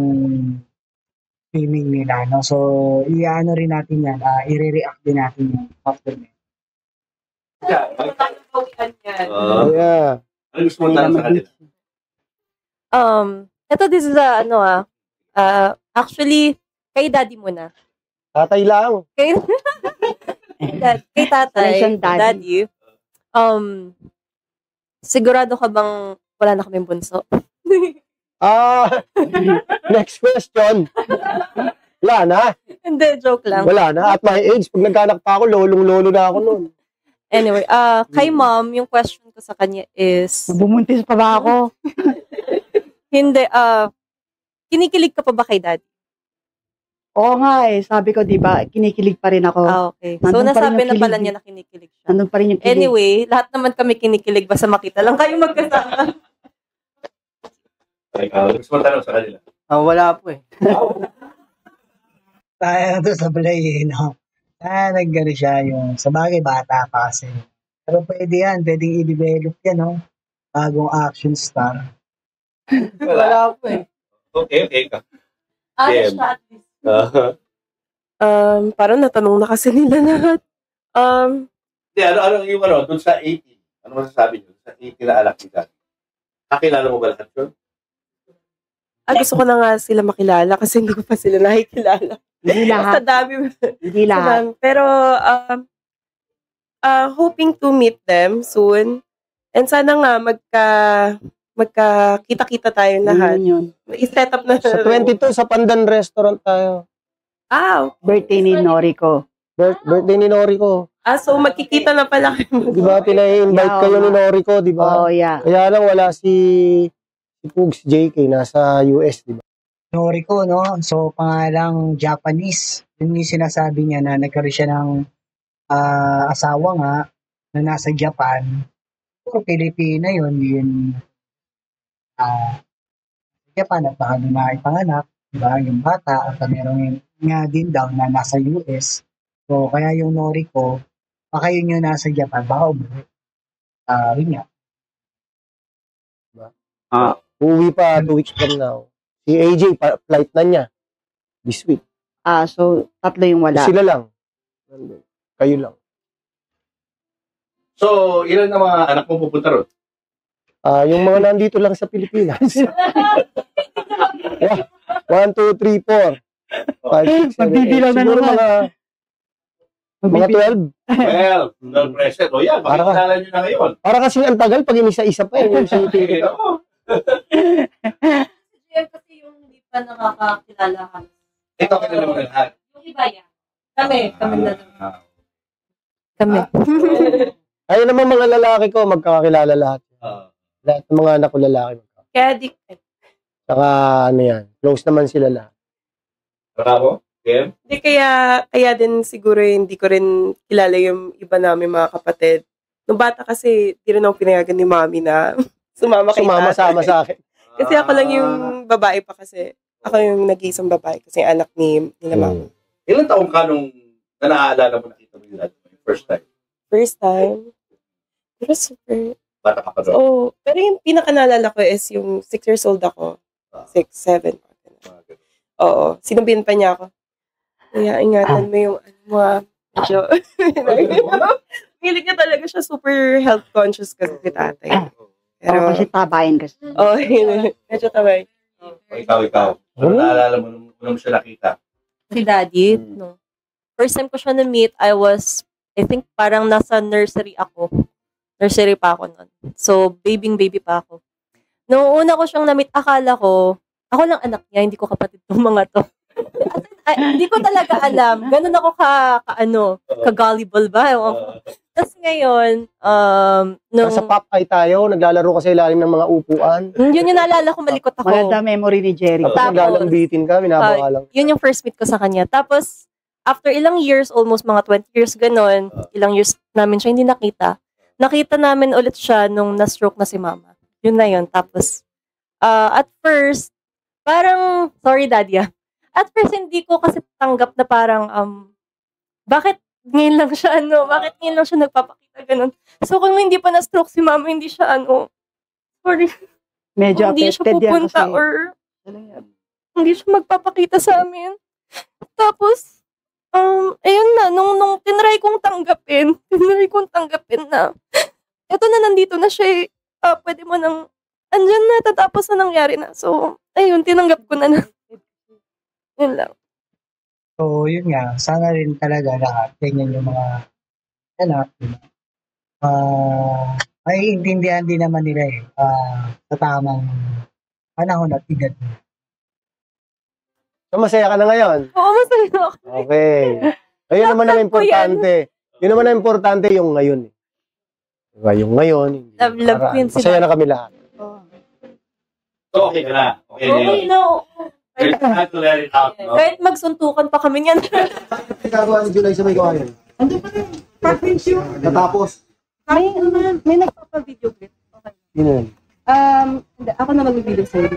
A: filming nila. No? So, i-ano rin natin yan. I-react din natin yung after that.
D: Yeah.
C: Ano gusto mo tanong sa kanila?
B: This is actually, kay daddy muna.
D: Tatay lang.
B: Kay tatay,
E: Siyang daddy.
B: daddy, sigurado ka bang wala na kaming bunso?
D: Next question. Wala na.
B: Hindi, joke lang.
D: Wala na. At my age, pag nagkanak pa ako, lolong-lolo na ako noon.
B: Anyway, kay mom, yung question ko sa kanya is,
E: Bumuntis pa ba ako?
B: hindi, kinikilig ka pa ba kay daddy?
E: Oo nga eh. Sabi ko, di ba, kinikilig pa rin ako.
B: Okay.
E: Nandun
B: So,
E: pa rin
B: nasabi
E: yung
B: na pala
E: kilig.
B: niya na kinikilig siya.
E: Nandun pa rin yung kilig.
B: Anyway, lahat naman kami kinikilig basta makita lang kayo magkasama.
C: Gusto mo tanong sa kanila?
G: Wala po eh.
A: Tayo to sa play, no? Naggano siya yung, sa bagay, bata pa kasi. Pero pwede yan, pwedeng i-develop yan, no? Bagong action star.
G: Wala po eh.
C: Okay.
B: Honest
C: Game.
B: siya at least.
H: Parang natanong na kasi nila lahat.
C: Hindi, ano yung doon sa 18? Ano masasabi nyo? Sa 18 na anak ni Daddy. Kakilala mo ba lahat yun?
H: Gusto ko na nga sila makilala kasi hindi ko pa sila nakikilala.
E: Hindi
H: Sa
E: lahat.
H: dami.
E: Hindi
H: Sa
E: lahat.
H: dami. Pero, hoping to meet them soon. And sana nga magkakita-kita tayo lahat.
E: Yun.
H: I-set up na.
D: Sa 22, sa Pandan Restaurant tayo.
E: Birthday ni Noriko.
D: Birthday ni Noriko.
H: So magkikita na pala kayo.
D: Di ba, pinai-invite
E: Yeah,
D: kayo ni
E: nga.
D: Noriko, di ba?
E: Oh, yeah.
D: Kaya lang wala si Pugs JK, nasa US, di ba?
A: Noriko, no? So, pangalang Japanese. Yun yung sinasabi niya na nagkaroon siya ng asawa nga na nasa Japan. Puro Pilipina yun Japan at baka doon na ipanganak, diba? Yung bata at meron nga din daw na nasa US. So, kaya yung Noriko, baka yun yung nasa Japan, baka umuwi. Yun nga.
D: Uwi pa 2 weeks from now. Si AJ, flight na niya. This week.
E: So, tatlo yung wala.
D: Sila lang. Kayo lang.
C: So, ilan na mga anak mo pupunta ron?
D: Yung mga nandito lang sa Pilipinas. 1, 2, 3, 4. 5, 6, 7, 8.
E: Magbibilang na
D: Siguro
E: naman.
D: mga 12.
C: Well, present. O yan, makikilala nyo na ngayon.
D: Para kasi ang tagal pag inisa-isa pa. Yung isipin ko.
B: Si JM kasi yung hindi pa nakakakilala kami.
C: Ito kilala mo na lahat.
B: Yung iba yan. Kami na lang. Kami.
D: Ayun naman mga lalaki ko, magkakakilala lahat. Lahat ng mga anak ko lalaki.
H: Kaya
D: Saka ano yan, close naman sila lahat.
C: Bravo? Kim?
H: Hindi kaya din siguro hindi ko rin kilala yung iba namin mga kapatid. Nung bata kasi, di rin ako pinayagan ni mami na sumama kay
D: Sumama-sama
H: tatay.
D: sa akin.
H: Kasi ako lang yung babae pa kasi. Ako yung nag-iisang babae kasi anak nila mami.
C: Ilan taong ka nung naaalala mo nakita mo yung dad mo? First time?
H: First time. Pero super.
C: Bata ka pa doon?
H: Oh, pero yung pinaka-naalala ko is yung 6 years old ako. 6, 7. Oo. Sinabihan pa niya ako. Kaya ingatan mo yung medyo. Hilig niya talaga siya super health conscious kasi si tatay.
E: Pero kasi tabayan kasi.
H: Oh, medyo tabay.
C: Ikaw. Ano naalala mo nung mo siya nakita?
B: Si Daddy, no. First time ko siya na-meet, I think parang nasa nursery ako. Nursery pa ako nun. So, baby pa ako. Noong una ko siyang na-meet, akala ko, ako lang anak niya, hindi ko kapatid ng mga to. Hindi ko talaga alam. Ganun ako ka-gullible ba? Tapos ngayon,
D: Sa Popeye tayo, naglalaro ka sa ilalim ng mga upuan.
B: yun yung naalala ko, malikot ako.
E: Maganda memory ni Jerry.
D: Tapos naglalambitin ka, minabaka lang.
B: Yun yung first meet ko sa kanya. Tapos, after ilang years, almost mga 20 years ganon, ilang years namin siya hindi nakita. Nakita namin ulit siya nung na-stroke na si mama. Yun na yun. Tapos, at first, parang, sorry daddy at first hindi ko kasi tanggap na parang, bakit ngayon lang siya, bakit ngayon lang siya nagpapakita ganon. So, kung hindi pa na-stroke si mama, hindi siya, sorry,
E: Medyo
B: hindi siya
E: affected yan
B: pupunta
E: kasi.
B: or hindi siya magpapakita sa amin. Tapos, ayun na, nung tinry kong tanggapin na, eto na, nandito na siya, pwede mo nang, andyan na, tatapos na nangyari na. So, ayun, tinanggap ko na. Yun lang.
A: So, yun nga, sana rin talaga lahat, ganyan yung mga anak, ay intindihan din naman nila sa tamang panahon at edad.
D: So, masaya ka na ngayon?
B: Oo, masaya ako.
D: Okay. Ayun naman ang importante. Yun naman ang importante yung ngayon. Diba? Yung ngayon.
B: Love ko yun
D: Masaya na kami lahat.
C: So, okay ka na. Okay na
B: Okay,
C: yun.
B: no.
C: There's time to let it out, no?
B: Kahit magsuntukan pa kami niyan.
D: Nagagawa ni July sa may kawayan.
B: Ando pa rin. Preference yun.
D: Natapos.
B: May nagpapa-video clip. Okay.
D: Yun yun.
B: Hindi, ako na mag-video sa'yo.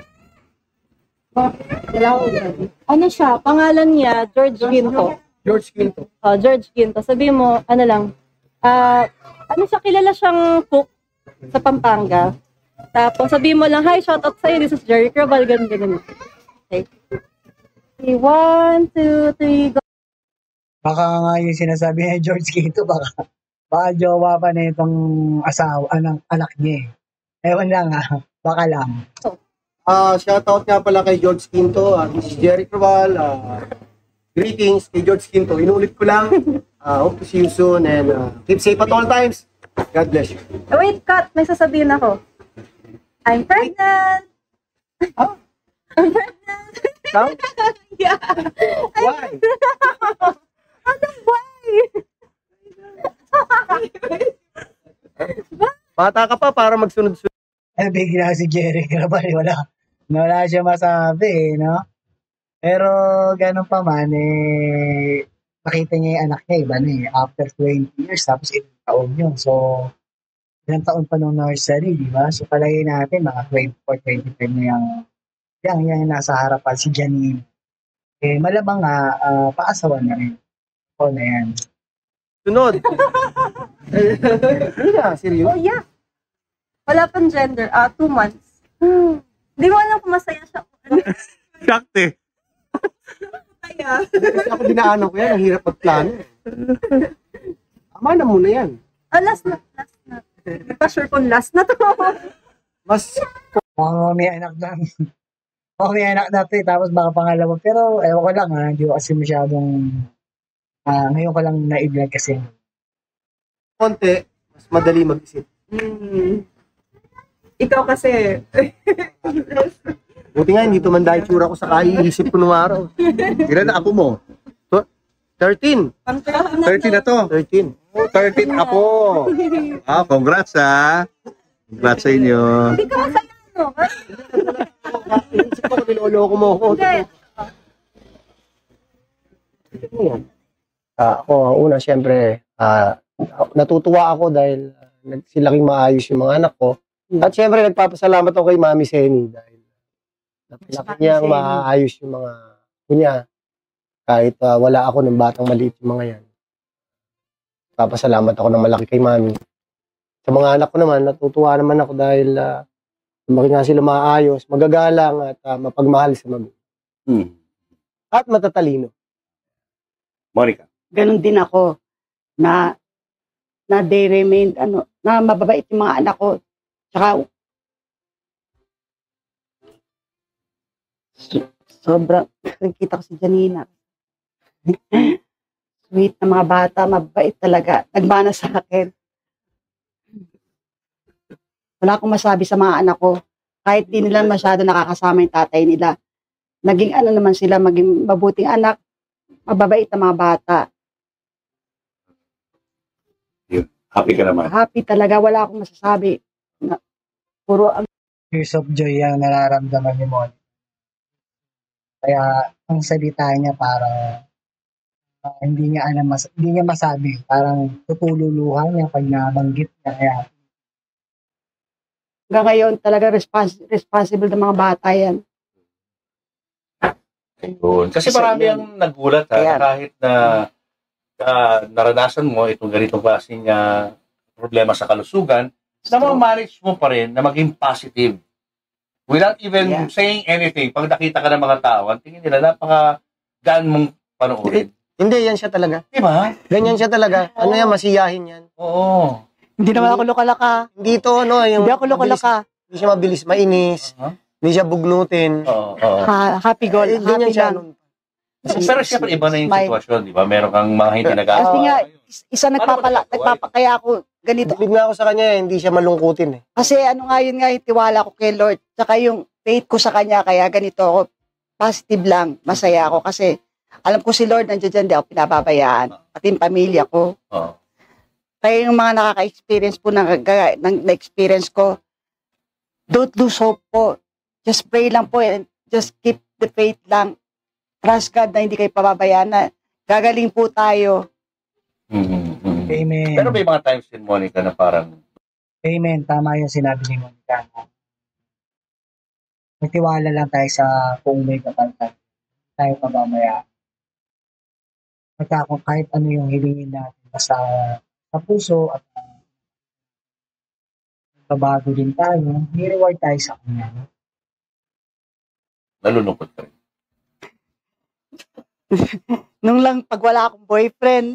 B: Ano siya? Pangalan niya, George Ginto.
D: George Quinto.
B: George Ginto. Sabi mo, ano lang, ano siya, kilala siyang cook sa Pampanga. Tapos sabihin mo lang, hi, shoutout sa'yo, this is Jerry Crabal, ganun, ganun. Okay. Okay, 1, 2, 3, go.
A: Baka nga yung sinasabi ni George Quinto, baka jowa pa na itong asawa, anak niya eh. Ewan lang baka lang.
D: Shoutout nga pala kay George Quinto, this is Jerry Craval. Greetings kay George Quinto. Inulit ko lang. Hope to see you soon and keep safe at all times. God bless you.
B: Wait, cut, may sasabihin ako. I'm pregnant! I'm pregnant!
D: Ikaw?
B: Yeah!
D: Why?
B: Ano, why?
D: Bata ka pa para magsunod-sunod.
A: Bigla si Jerry Crabal, wala siya masabi no? Pero ganun pa man, nakita niya yung anak niya, iba na after 20 years, tapos ilang taon yun. So, ilang taon pa nung nursery, di ba? So, palagay natin, mga 24, 25 na yung nasa harapan, si Janine. Malamang paasawan na rin. O na yan.
D: Sunod. Ano na, serious?
B: Oh, yeah. Wala pang gender. 2 months. Hindi mo alam kung masaya siya.
C: Sakte.
B: Kaya.
D: Kasi ako dinaanan ko yan, ang hirap magplano. Tama na muna yan.
B: Last na. Hindi pa sure kung last na to.
D: Mas
A: Mukhang may anak na. Mukhang may anak na to tapos baka pangalawa. Pero ewan ko lang hindi ko kasi masyadong ngayon ko lang na-vlog kasi.
D: konti, mas madali mag-isip.
H: Ikaw kasi,
D: Buti nga, hindi tumanda yung tsura ko sa kaiisip ko nung araw.
C: Ilan na apo mo?
D: 13.
C: 13 na to.
D: 13.
C: 13 apo. Congrats Congrats sa inyo.
B: Hindi ka masaya, no?
D: Iisip ko na binuloko mo ako.
B: Hindi.
D: Ako, una, siyempre, natutuwa ako dahil silaking maayos yung mga anak ko. At siyempre, nagpapasalamat ako kay Mami Seni dahil napilaki niyang maayos yung mga kunya. Kahit wala ako ng batang maliit yung mga yan. Papasalamat ako ng malaki kay Mami. Sa mga anak ko naman, natutuwa naman ako dahil lumaki nga sila maayos, magagalang at mapagmahal sa magulang. At matatalino.
C: Monica.
E: Ganon din ako na they remain na mababait yung mga anak ko. Tsaka sobrang nakikita ko si Janina. Sweet na mga bata, mabait talaga. Nagmana sa akin. Wala akong masabi sa mga anak ko. Kahit di nila masyado nakakasama yung tatay nila. Naging naman sila, maging mabuting anak, mababait na mga bata.
C: Happy ka naman.
E: Happy talaga, wala akong masasabi. Puro ang
A: Tears of joy ang nararamdaman ni Mon. Kaya ang salita niya parang hindi niya alam, hindi niya masabi. Parang tutululuhan niya pag nabanggit niya. Kaya
E: hanggang ngayon talaga responsible ng mga bata yan.
C: Ayun. Kasi marami ang nagulat
E: Ayan.
C: kahit na naranasan mo itong ganitong klaseng problema sa kalusugan, na ma-manage mo pa rin na maging positive. Without even saying anything, pag nakita ka ng mga tao, ang tingin nila napaka-gaan mong panoorin.
D: Hindi, yan siya talaga.
C: Diba?
D: Ganyan siya talaga. Ano yan, masiyahin yan.
C: Oo.
E: Hindi naman ako lokalaka.
D: Hindi to,
E: Hindi ako lokalaka.
D: Hindi siya mabilis mainis. Hindi siya bugnutin.
C: Oo.
E: Happy goal.
D: Ganyan
E: Happy
D: siya.
E: lang.
C: Pero siyempre iba na yung
E: Smile.
C: sitwasyon, di ba? Meron kang mga hindi nag-aaral.
E: Kasi nga, isa nagpapakaya ako ganito.
D: Bilib nga ako sa kanya, hindi siya malungkutin.
E: Kasi yun nga yung tiwala ko kay Lord. Tsaka yung faith ko sa kanya, kaya ganito ako. Positive lang, masaya ako. Kasi alam ko si Lord nandiyan dyan, di ako pinababayaan. Pati yung pamilya ko.
C: Oo.
E: Kaya yung mga nakaka-experience po ng experience ko, don't lose hope po. Just pray lang po and just keep the faith lang. Trust God na hindi kayo pababayaan na gagaling po tayo.
A: Amen.
C: Pero may mga times din, Monica, na parang
A: Amen. Tama yung sinabi ni Monica. Magtiwala lang tayo sa kung may kapantay. Tayo pababayaan. Kung kahit ano yung hilingin natin, basta sa puso at Pabago din tayo. Ni-reward tayo sa kanya. No?
C: Nalulungkot ka rin.
E: Nung lang, pag wala akong boyfriend,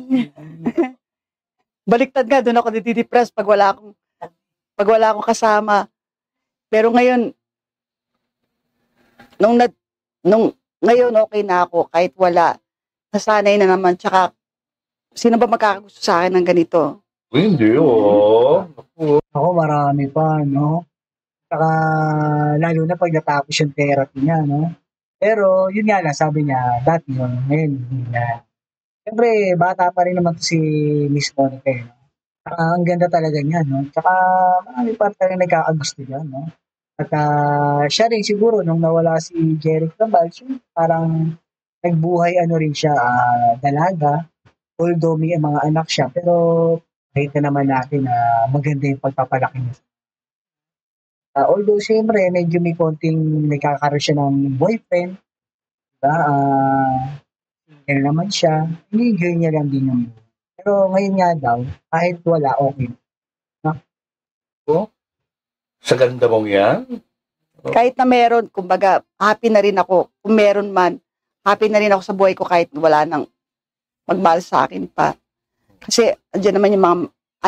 E: baliktad nga, doon ako nadidepress pag wala akong kasama. Pero ngayon, ngayon okay na ako, kahit wala. Nasanay na naman, tsaka, sino ba magkakagusto sa akin ng ganito?
C: Hindi, oo.
A: Ako marami pa, no? Saka, lalo na pag natapos yung therapy niya, no? Pero, yun nga lang, sabi niya, dati yun, ngayon, hindi na. Siyempre, bata pa rin naman to si Miss Monica, eh, no? Saka, ang ganda talaga niya, no? Saka, marami pa talaga nagkakagusto niya, no? At siya rin siguro, nung nawala si Jeric Cabal, parang nagbuhay ano rin siya, dalaga. Although may mga anak siya, pero kahit na naman natin na maganda yung pagpapalaki niya. Although, siyempre, medyo may konting nagkakaroon siya ng boyfriend. Diba? Kaya naman siya. Enjoy niya lang din yung buhay. Pero ngayon nga daw, kahit wala, okay.
C: Sa ganda mong yan?
E: Kahit na meron, kumbaga, happy na rin ako. Kung meron man, happy na rin ako sa buhay ko kahit wala nang magmahal sa akin pa. Kasi, andyan naman yung mga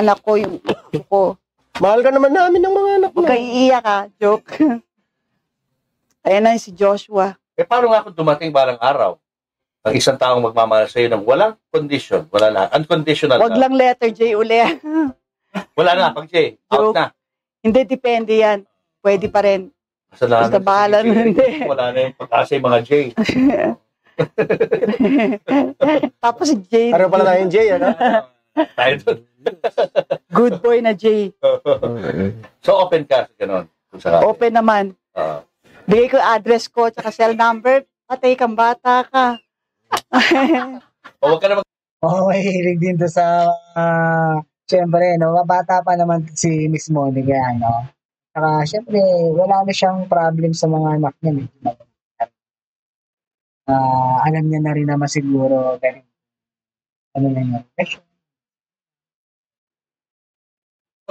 E: anak ko, yung ko.
D: Mahal ka naman namin ng mga anak mo.
E: Huwag kang iiyak ha, joke. Ayan na si Joshua.
C: Paano nga kung dumating barang araw? Ang isang taong magmamahal sa'yo ng walang condition, wala na, unconditional
E: Huwag lang letter J uli.
C: Wala na, pag J, out
E: Joke.
C: na.
E: Hindi, depende yan. Pwede pa rin.
C: Kasalanan
E: Basta bahala
C: si J.
E: na, hindi.
C: Wala na yung pag-asa yung mga J.
E: Tapos si J.
D: Araw pala na yung Jay, ano?
C: Tayo doon.
E: Good boy na J.
C: So, open ka sa ganun. Kung sakali.
E: Open naman. Bigay ko yung address ko, tsaka cell number. Patay kang bata ka.
C: O, huwag ka na
A: Mahilig din to sa, siyempre, no, bata pa naman si Miss Monica, no. Saka, siyempre, wala na siyang problem sa mga anak niya. Alam niya na rin naman siguro, ano na yun.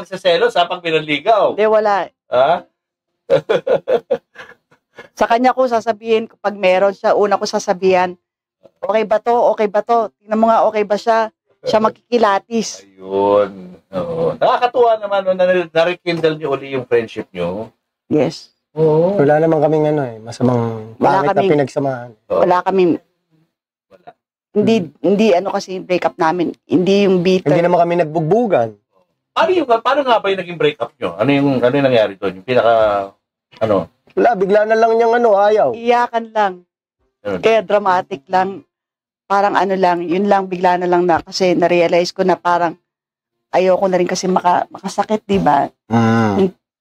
C: magsaselos ha, pag pinanligaw.
E: Hindi, wala.
C: Ha?
E: Sa kanya ko sasabihin, pag meron siya, una ko sasabihan, okay ba to? Okay ba to? Tingnan mo nga, okay ba siya? Siya magkikilatis.
C: Ayun. Oo. Nakakatuwa naman no, na-rekindle niyo uli yung friendship niyo.
E: Yes.
C: Oo.
D: Wala naman kaming masamang
E: Wala
D: pangit na
E: kaming-
D: pinagsamahan.
E: Wala kaming,
C: Wala.
E: hindi kasi breakup namin. Hindi yung bitter.
D: Hindi naman kami nagbugbugan.
C: Paano nga ba yung naging breakup niyo? Ano yung nangyari doon? Yung pinaka,
D: Wala, bigla na lang niyang ayaw.
E: Iyakan lang.
C: Ganun.
E: Kaya dramatic lang. Parang lang, yun lang, bigla na lang na. Kasi na-realize ko na parang ayoko na rin kasi makasakit, di ba?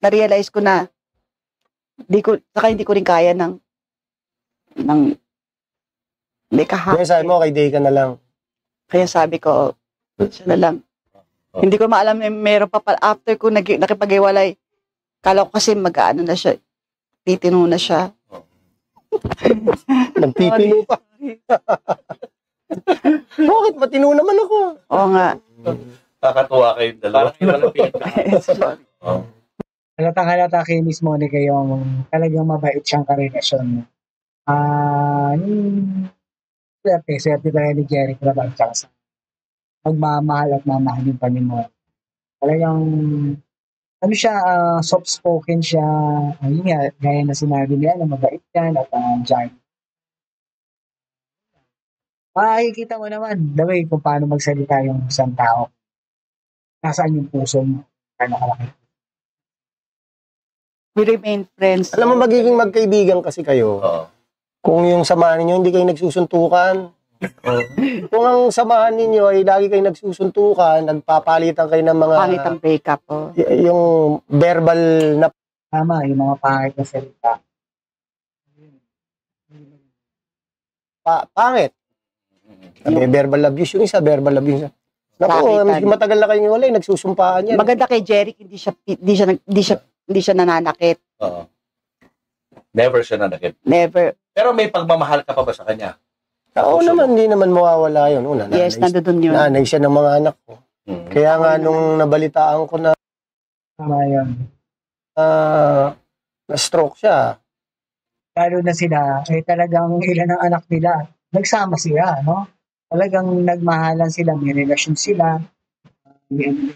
E: Na-realize ko na hindi ko rin kaya ng may kahapon.
D: Kaya sabi mo, kay Day ka na lang.
E: Kaya sabi ko, siya na lang. Hindi ko maalam na meron pa pala. After ko nakipag-iwalay, kala ko kasi mag-ano na siya. Titino na siya.
D: Nagtitino pa. Bakit? Matino naman ako.
E: Oo nga.
C: kakatuwa kayong dalawa. Parang walang pinagkakaroon. Oh.
A: Halatang-halata kay Miss Monica yung talagang mabait siyang karelasyon. Swerte talaga ni Jerry Crabal tsaka sa magmamahal at mamahalin pa ni Mo. Talagang soft-spoken siya. Ayun nga, gaya na sinabi niya, na mabait yan at dyan. Makikita mo naman, the way kung paano magsalita yung isang tao. Nasaan yung puso mo? Paano kalaki?
E: We remain friends.
D: Alam mo, magiging magkaibigan kasi kayo.
C: Oo.
D: Kung yung samahan ninyo, hindi kayo nagsusuntukan. Kung ang samahan ninyo ay lagi kayo nagsusuntukan, nagpapalitan kayo ng mga...
E: Pangit ang breakup. Oh.
D: Yung verbal na...
A: Tama, yung mga pangit na salita.
D: Pangit. Sabi, verbal abuse yung isa, verbal abuse. Naku,
E: Sakitan.
D: matagal na kayong wala, nagsusumpaan yan.
E: Maganda kay Jeric, hindi siya nananakit.
C: Oo. Never siya nanakit.
E: Never.
C: Pero may pagmamahal ka pa ba sa kanya?
D: Oo naman, hindi naman mawawala yun. Una,
E: Yes, nandoon yun.
D: nanay siya ng mga anak ko. Kaya nga nung nabalitaan ko na
A: Tama yun.
D: na-stroke siya.
A: Lalo na sila, talagang ilan ang anak nila. Nagsama sila, no? Talagang nagmahalan sila, may relasyon sila. May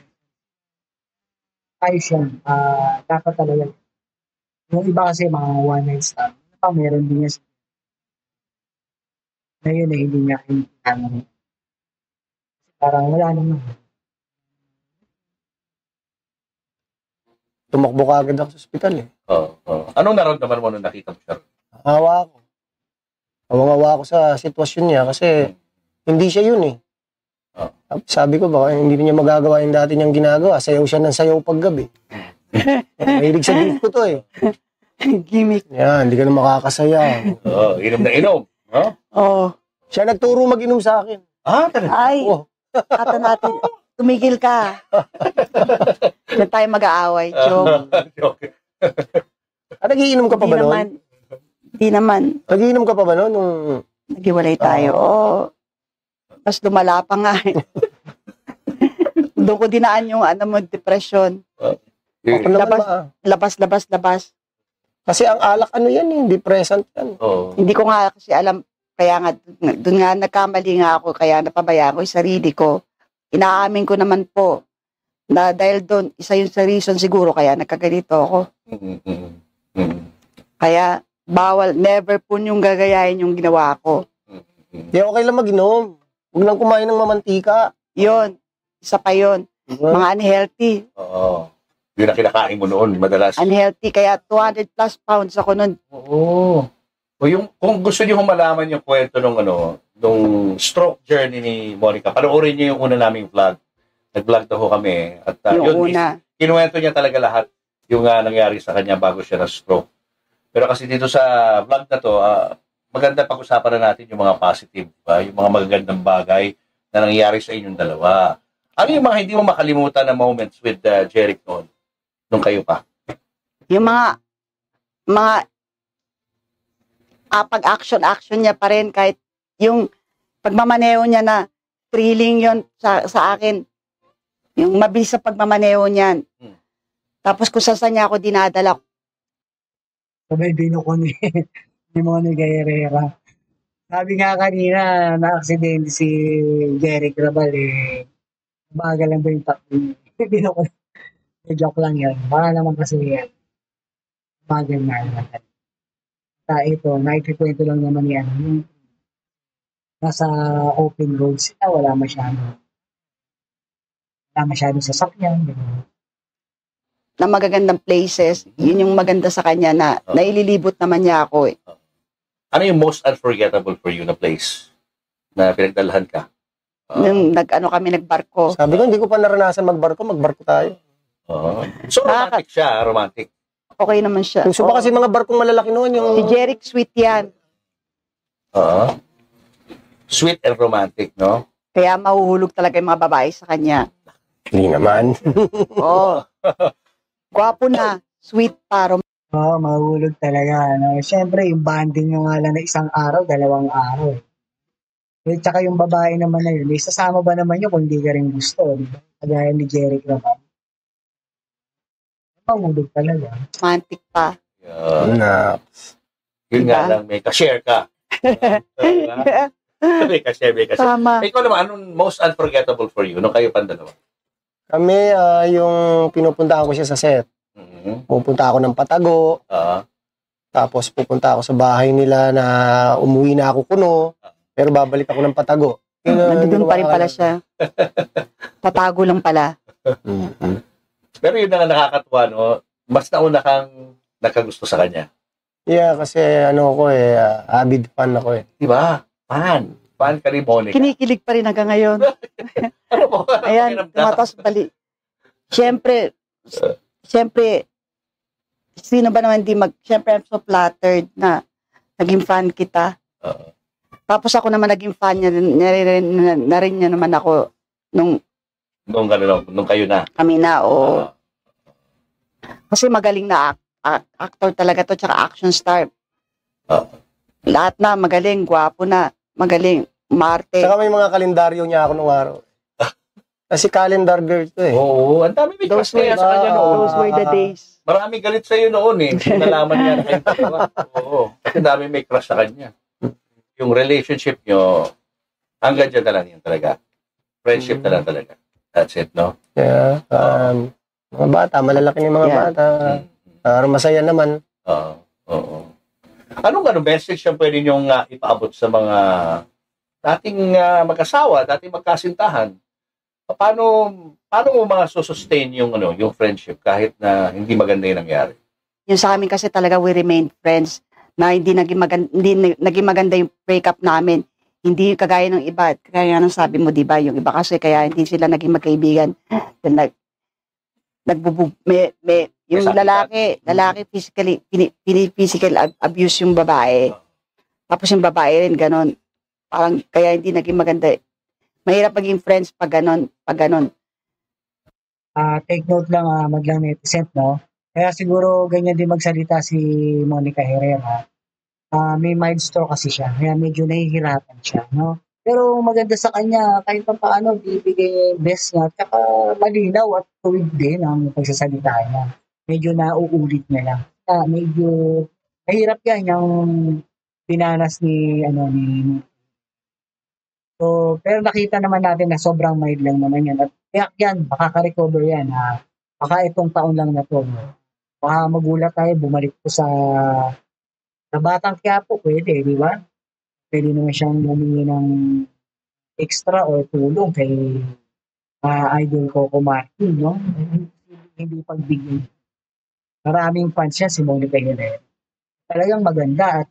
A: ayos yan. Dapat talaga. Yung iba kasi mga one night stand. Meron din niya. Ngayon na hindi niya kailangan. Parang wala naman.
D: Tumakbo ka agad ako sa ospital eh.
C: Anong naramdaman mo nung nakita mo siya?
D: Hawa ako. Hawang-hawa ako sa sitwasyon niya kasi hindi siya yun eh. Sabi ko baka hindi niya magagawa yung dati niyang ginagawa. Sayaw siya ng sayaw paggabi. Mahilig sa beat ko to eh.
E: Gimmick.
D: Yan, hindi ka na makakasaya.
C: Inom na inom.
E: Oo.
D: Siya nagturo mag-inom sa akin.
C: Talaga?
E: Ay,
D: Oh.
E: kata natin, tumigil ka. Diyan tayo mag-aaway, joke.
C: Okay.
D: Nagiinom ka pa ba noon?
E: Hindi naman.
D: Nagiinom ka pa ba noon? Nung...
E: Naghiwalay tayo. Oo. Tapos lumala pa nga eh. Doon ko dinaan yung depression.
D: Ako naman
E: Labas.
D: Kasi ang alak yan eh, depressant yan.
E: Hindi ko nga kasi alam, kaya nga, doon nga nagkamali nga ako, kaya napabayaan ko yung sarili ko. Inaamin ko naman po na dahil doon, isa yung sa reason siguro kaya nagkaganito ako. Kaya bawal, never po yung gagayahin yung ginawa ko.
D: Di okay lang mag-inom. Huwag lang kumain ng mamantika.
E: Yun, isa pa yun. Mga unhealthy.
C: Yun ang kinakain mo noon, madalas.
E: Unhealthy, kaya 200 plus pounds ako noon.
C: Kung gusto niyo malaman yung kwento nung stroke journey ni Monica, panoorin niyo yung una naming vlog. Nag-vlog na ho kami. At
E: Yung una.
C: Kinuwento niya talaga lahat yung nangyari sa kanya bago siya na-stroke. Pero kasi dito sa vlog na to, maganda pag-usapan na natin yung mga positive, yung mga magagandang bagay na nangyari sa inyong dalawa. Ano yung mga hindi mo makalimutan na moments with Jeric noon? Nung kayo pa?
E: Yung mga pag-action niya pa rin, kahit yung pagmamaneho niya na thrilling yon sa akin. Yung mabilis sa pagmamaneho niyan. Tapos kung saan niya ako dinadala.
A: Sabay bino ko ni Monica Herrera. Sabi nga kanina, na-aksidente si Jeric Rabal bagal lang ba yung takbo. Bino ko. Joke lang yan. Baka naman kasi yan. Bagal nga naman. Ito, nakikikwento lang naman yan. Nasa open road sila, wala masyadong sasakyan.
E: Na magagandang places, yun yung maganda sa kanya na naililibot naman niya ako eh.
C: Ano yung most unforgettable for you na place na pinagdalahan ka?
E: Nung kami nagbarko.
D: Sabi ko, hindi ko pa naranasan magbarko tayo.
C: So romantic siya, romantic.
E: Okay naman siya.
D: Gusto pa kasi mga barkong malalaki noon yung...
E: Si Jeric, sweet yan.
C: Sweet and romantic, no?
E: Kaya mahuhulog talaga yung mga babae sa kanya.
D: Hindi naman.
E: Oo. Gwapo na, sweet pa,
A: mahulog talaga. No? Siyempre, yung banding nyo nga lang na isang araw, 2 araw. Tsaka yung babae naman na yun, sasama ba naman yun kung hindi ka rin gusto? Diba? Kagaya ni Jeric naman. Mahulog talaga.
E: romantic pa.
C: Yun nga lang, may ka-share ka. may ka-share.
E: Tama.
C: Ikaw naman, anong most unforgettable for you nung kayo pandalawa?
D: Kami, yung pinupuntahan ko siya sa set. Pupunta ako ng Patago. Tapos pupunta ako sa bahay nila na umuwi na ako kuno. Pero babalik ako ng Patago.
E: Nandun pa rin pala siya. Patago lang pala.
C: Pero yun na nakakatuwa, no? Mas nauna kang nakagusto sa kanya.
D: Yeah, kasi avid fan ako eh.
C: Diba? Fan ka rin, Monica.
E: Kinikilig pa rin hanggang ngayon.
C: Ano po?
E: Ayan, tumatas bali. Siyempre, sino ba naman siyempre I'm so flattered na naging fan kita. Tapos ako naman naging fan niya rin niya naman ako nung
C: kayo na.
E: Kami na, oo. Kasi magaling na actor talaga to, tsaka action star. Lahat na, magaling, gwapo na, magaling, Marte.
D: Saka may mga kalendaryo niya ako nung araw. Kasi calendar girl to eh.
C: Oo, ang dami may
E: Those
C: crush kaya
E: were,
C: sa kanya noon.
E: those were the days.
C: Maraming galit sa'yo noon eh. Nalaman niya na kayong dalawa. Oo, kasi ang dami may crush sa kanya. Yung relationship nyo, hanggang dyan na lang yun talaga. Friendship na lang talaga. That's it, no?
D: Yeah. Mga bata, malalaki ng mga
E: Yeah.
D: bata. Masaya naman.
C: Oo. Oo. Anong message yung pwede niyong ipaabot sa mga dating mag-asawa, dating magkasintahan? Paano mo mga sustain yung friendship kahit na hindi maganda yung nangyari?
E: Yung sa amin kasi talaga we remain friends na hindi naging maganda yung breakup namin. Hindi kagaya ng iba. Kaya ng sabi mo, di ba? Yung iba kasi kaya hindi sila naging magkaibigan. Yung lalaki physical abuse yung babae. Tapos yung babae rin ganon. Parang kaya hindi naging maganda. Mahirap maging friends pag ganon.
A: Take note lang, maglang netizen, no? Kaya siguro ganyan din magsalita si Monica Herrera. May mild stroke kasi siya, kaya medyo nahihirapan siya, no? Pero maganda sa kanya, kahit pa paano, bibigay best niya, at saka malinaw at tuwid din ang pagsasalita niya. Medyo nauulit niya lang. Medyo mahirap yan, yung pinanas ni So, pero nakita naman natin na sobrang mild lang naman yan. At kaya yan, makaka-recover yan. Baka itong taon lang na to. No? Baka magulat tayo, bumalik po sa Batang Quiapo, pwede, di ba? Pwede naman siyang humingi ng extra o tulong kay Idol Coco Martin, no? Hindi pagbigay. Maraming fans siya si Monica Herrera. Talagang maganda at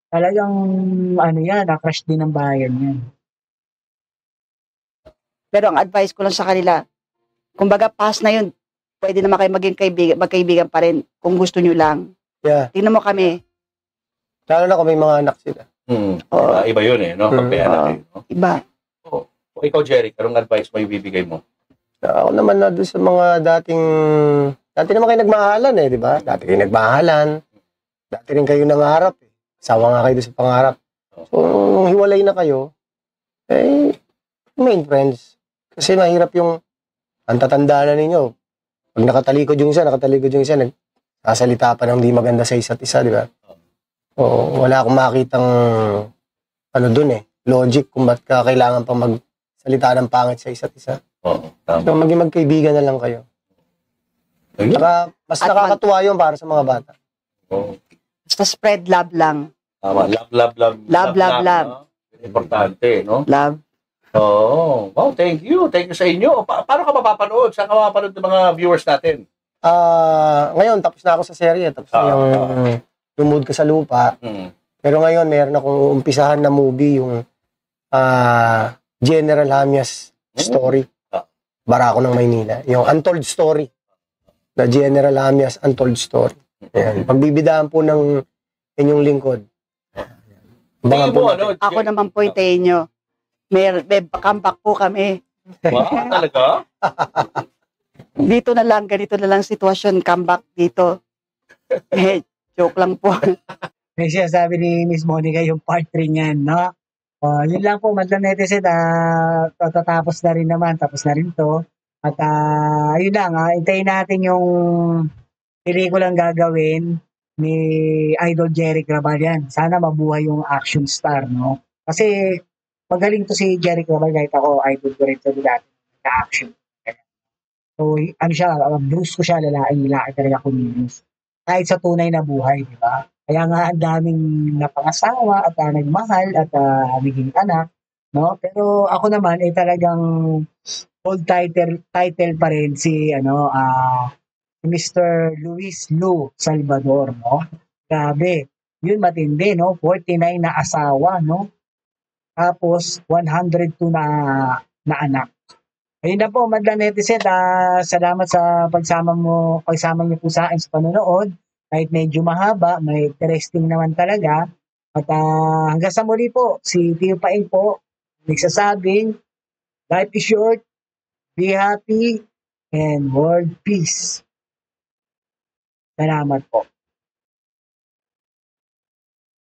A: talagang na-crush din ng bayan yan.
E: Pero ang advice ko lang sa kanila, kumbaga past na yun, pwede naman kayo maging magkaibigan pa rin kung gusto nyo lang.
D: Yeah.
E: Tingnan mo kami.
D: Lalo na kung may mga anak sila.
C: Iba yun eh, no? Pag may anak eh, no?
E: Iba.
C: O ikaw, Jerry, anong advice mo ibibigay mo?
D: Ako naman na doon sa mga dati naman kayo nagmahalan eh, di ba? Dati kayo nagmahalan. Dati rin kayo nangarap eh. Sawa nga kayo doon sa pangarap. So, nung hiwalay na kayo, main friends. Kasi mahirap yung ang tatanda na ninyo. Pag nakatalikod yung isa, nagsasalita pa ng di maganda sa isa't isa, di ba? Oo, wala akong makitang doon eh. Logic kung ba't ka kailangan pang magsalita ng pangit sa isa't isa.
C: Oo, tama.
D: So, maging magkaibigan na lang kayo. Saka, mas nakakatuwa yun para sa mga bata.
C: Oo.
E: Basta spread love lang.
C: Tama, love. No? Importante, no?
E: Love.
C: Oo. Wow, thank you. Thank you sa inyo. Paano ka mapapanood? Saan ka mapapanood ng mga viewers natin?
D: Ngayon, tapos na ako sa serye. Tapos na yung Lumod Ka sa Lupa. Pero ngayon, meron akong umpisahan na movie, yung General Hamias story. Barako ng Maynila. Yung Untold Story. The General Hamias Untold Story. Ayan. Pagbibidaan po ng inyong lingkod.
E: Ako naman po itayin nyo. May comeback po kami.
C: Wow, talaga?
E: Dito na lang, ganito na lang sitwasyon, comeback dito. Joke lang po.
A: May sinasabi ni Miss Monica yung part 3 niyan, no? Yun lang po, madlang netizen, tatapos na rin naman, tapos na rin to. At yun lang, hintayin natin yung pelikulang gagawin ni Idol Jerry Crabal. Sana mabuhay yung action star, no? Kasi magaling to si Jerry Crabal, kahit ako, idol ko rin to dati na action. So, Bruce ko siya, lalaki talaga kumilos. Kahit sa tunay na buhay, di ba? Kaya nga ang daming napangasawa at nagmahal at naging anak, no? Pero ako naman ay talagang old title pa rin si Mr. Luis Lu Salvador, no? Grabe. Yun matindi, no? 49 na asawa, no? Tapos 102 na anak. Ayun na po, madlang netizen, salamat sa pagsama niyo po sa akin sa panonood. Kahit medyo mahaba, may interesting naman talaga. At hanggang sa muli po, si Tio Paing po, nagsasabing, life is short, be happy, and world peace. Salamat po.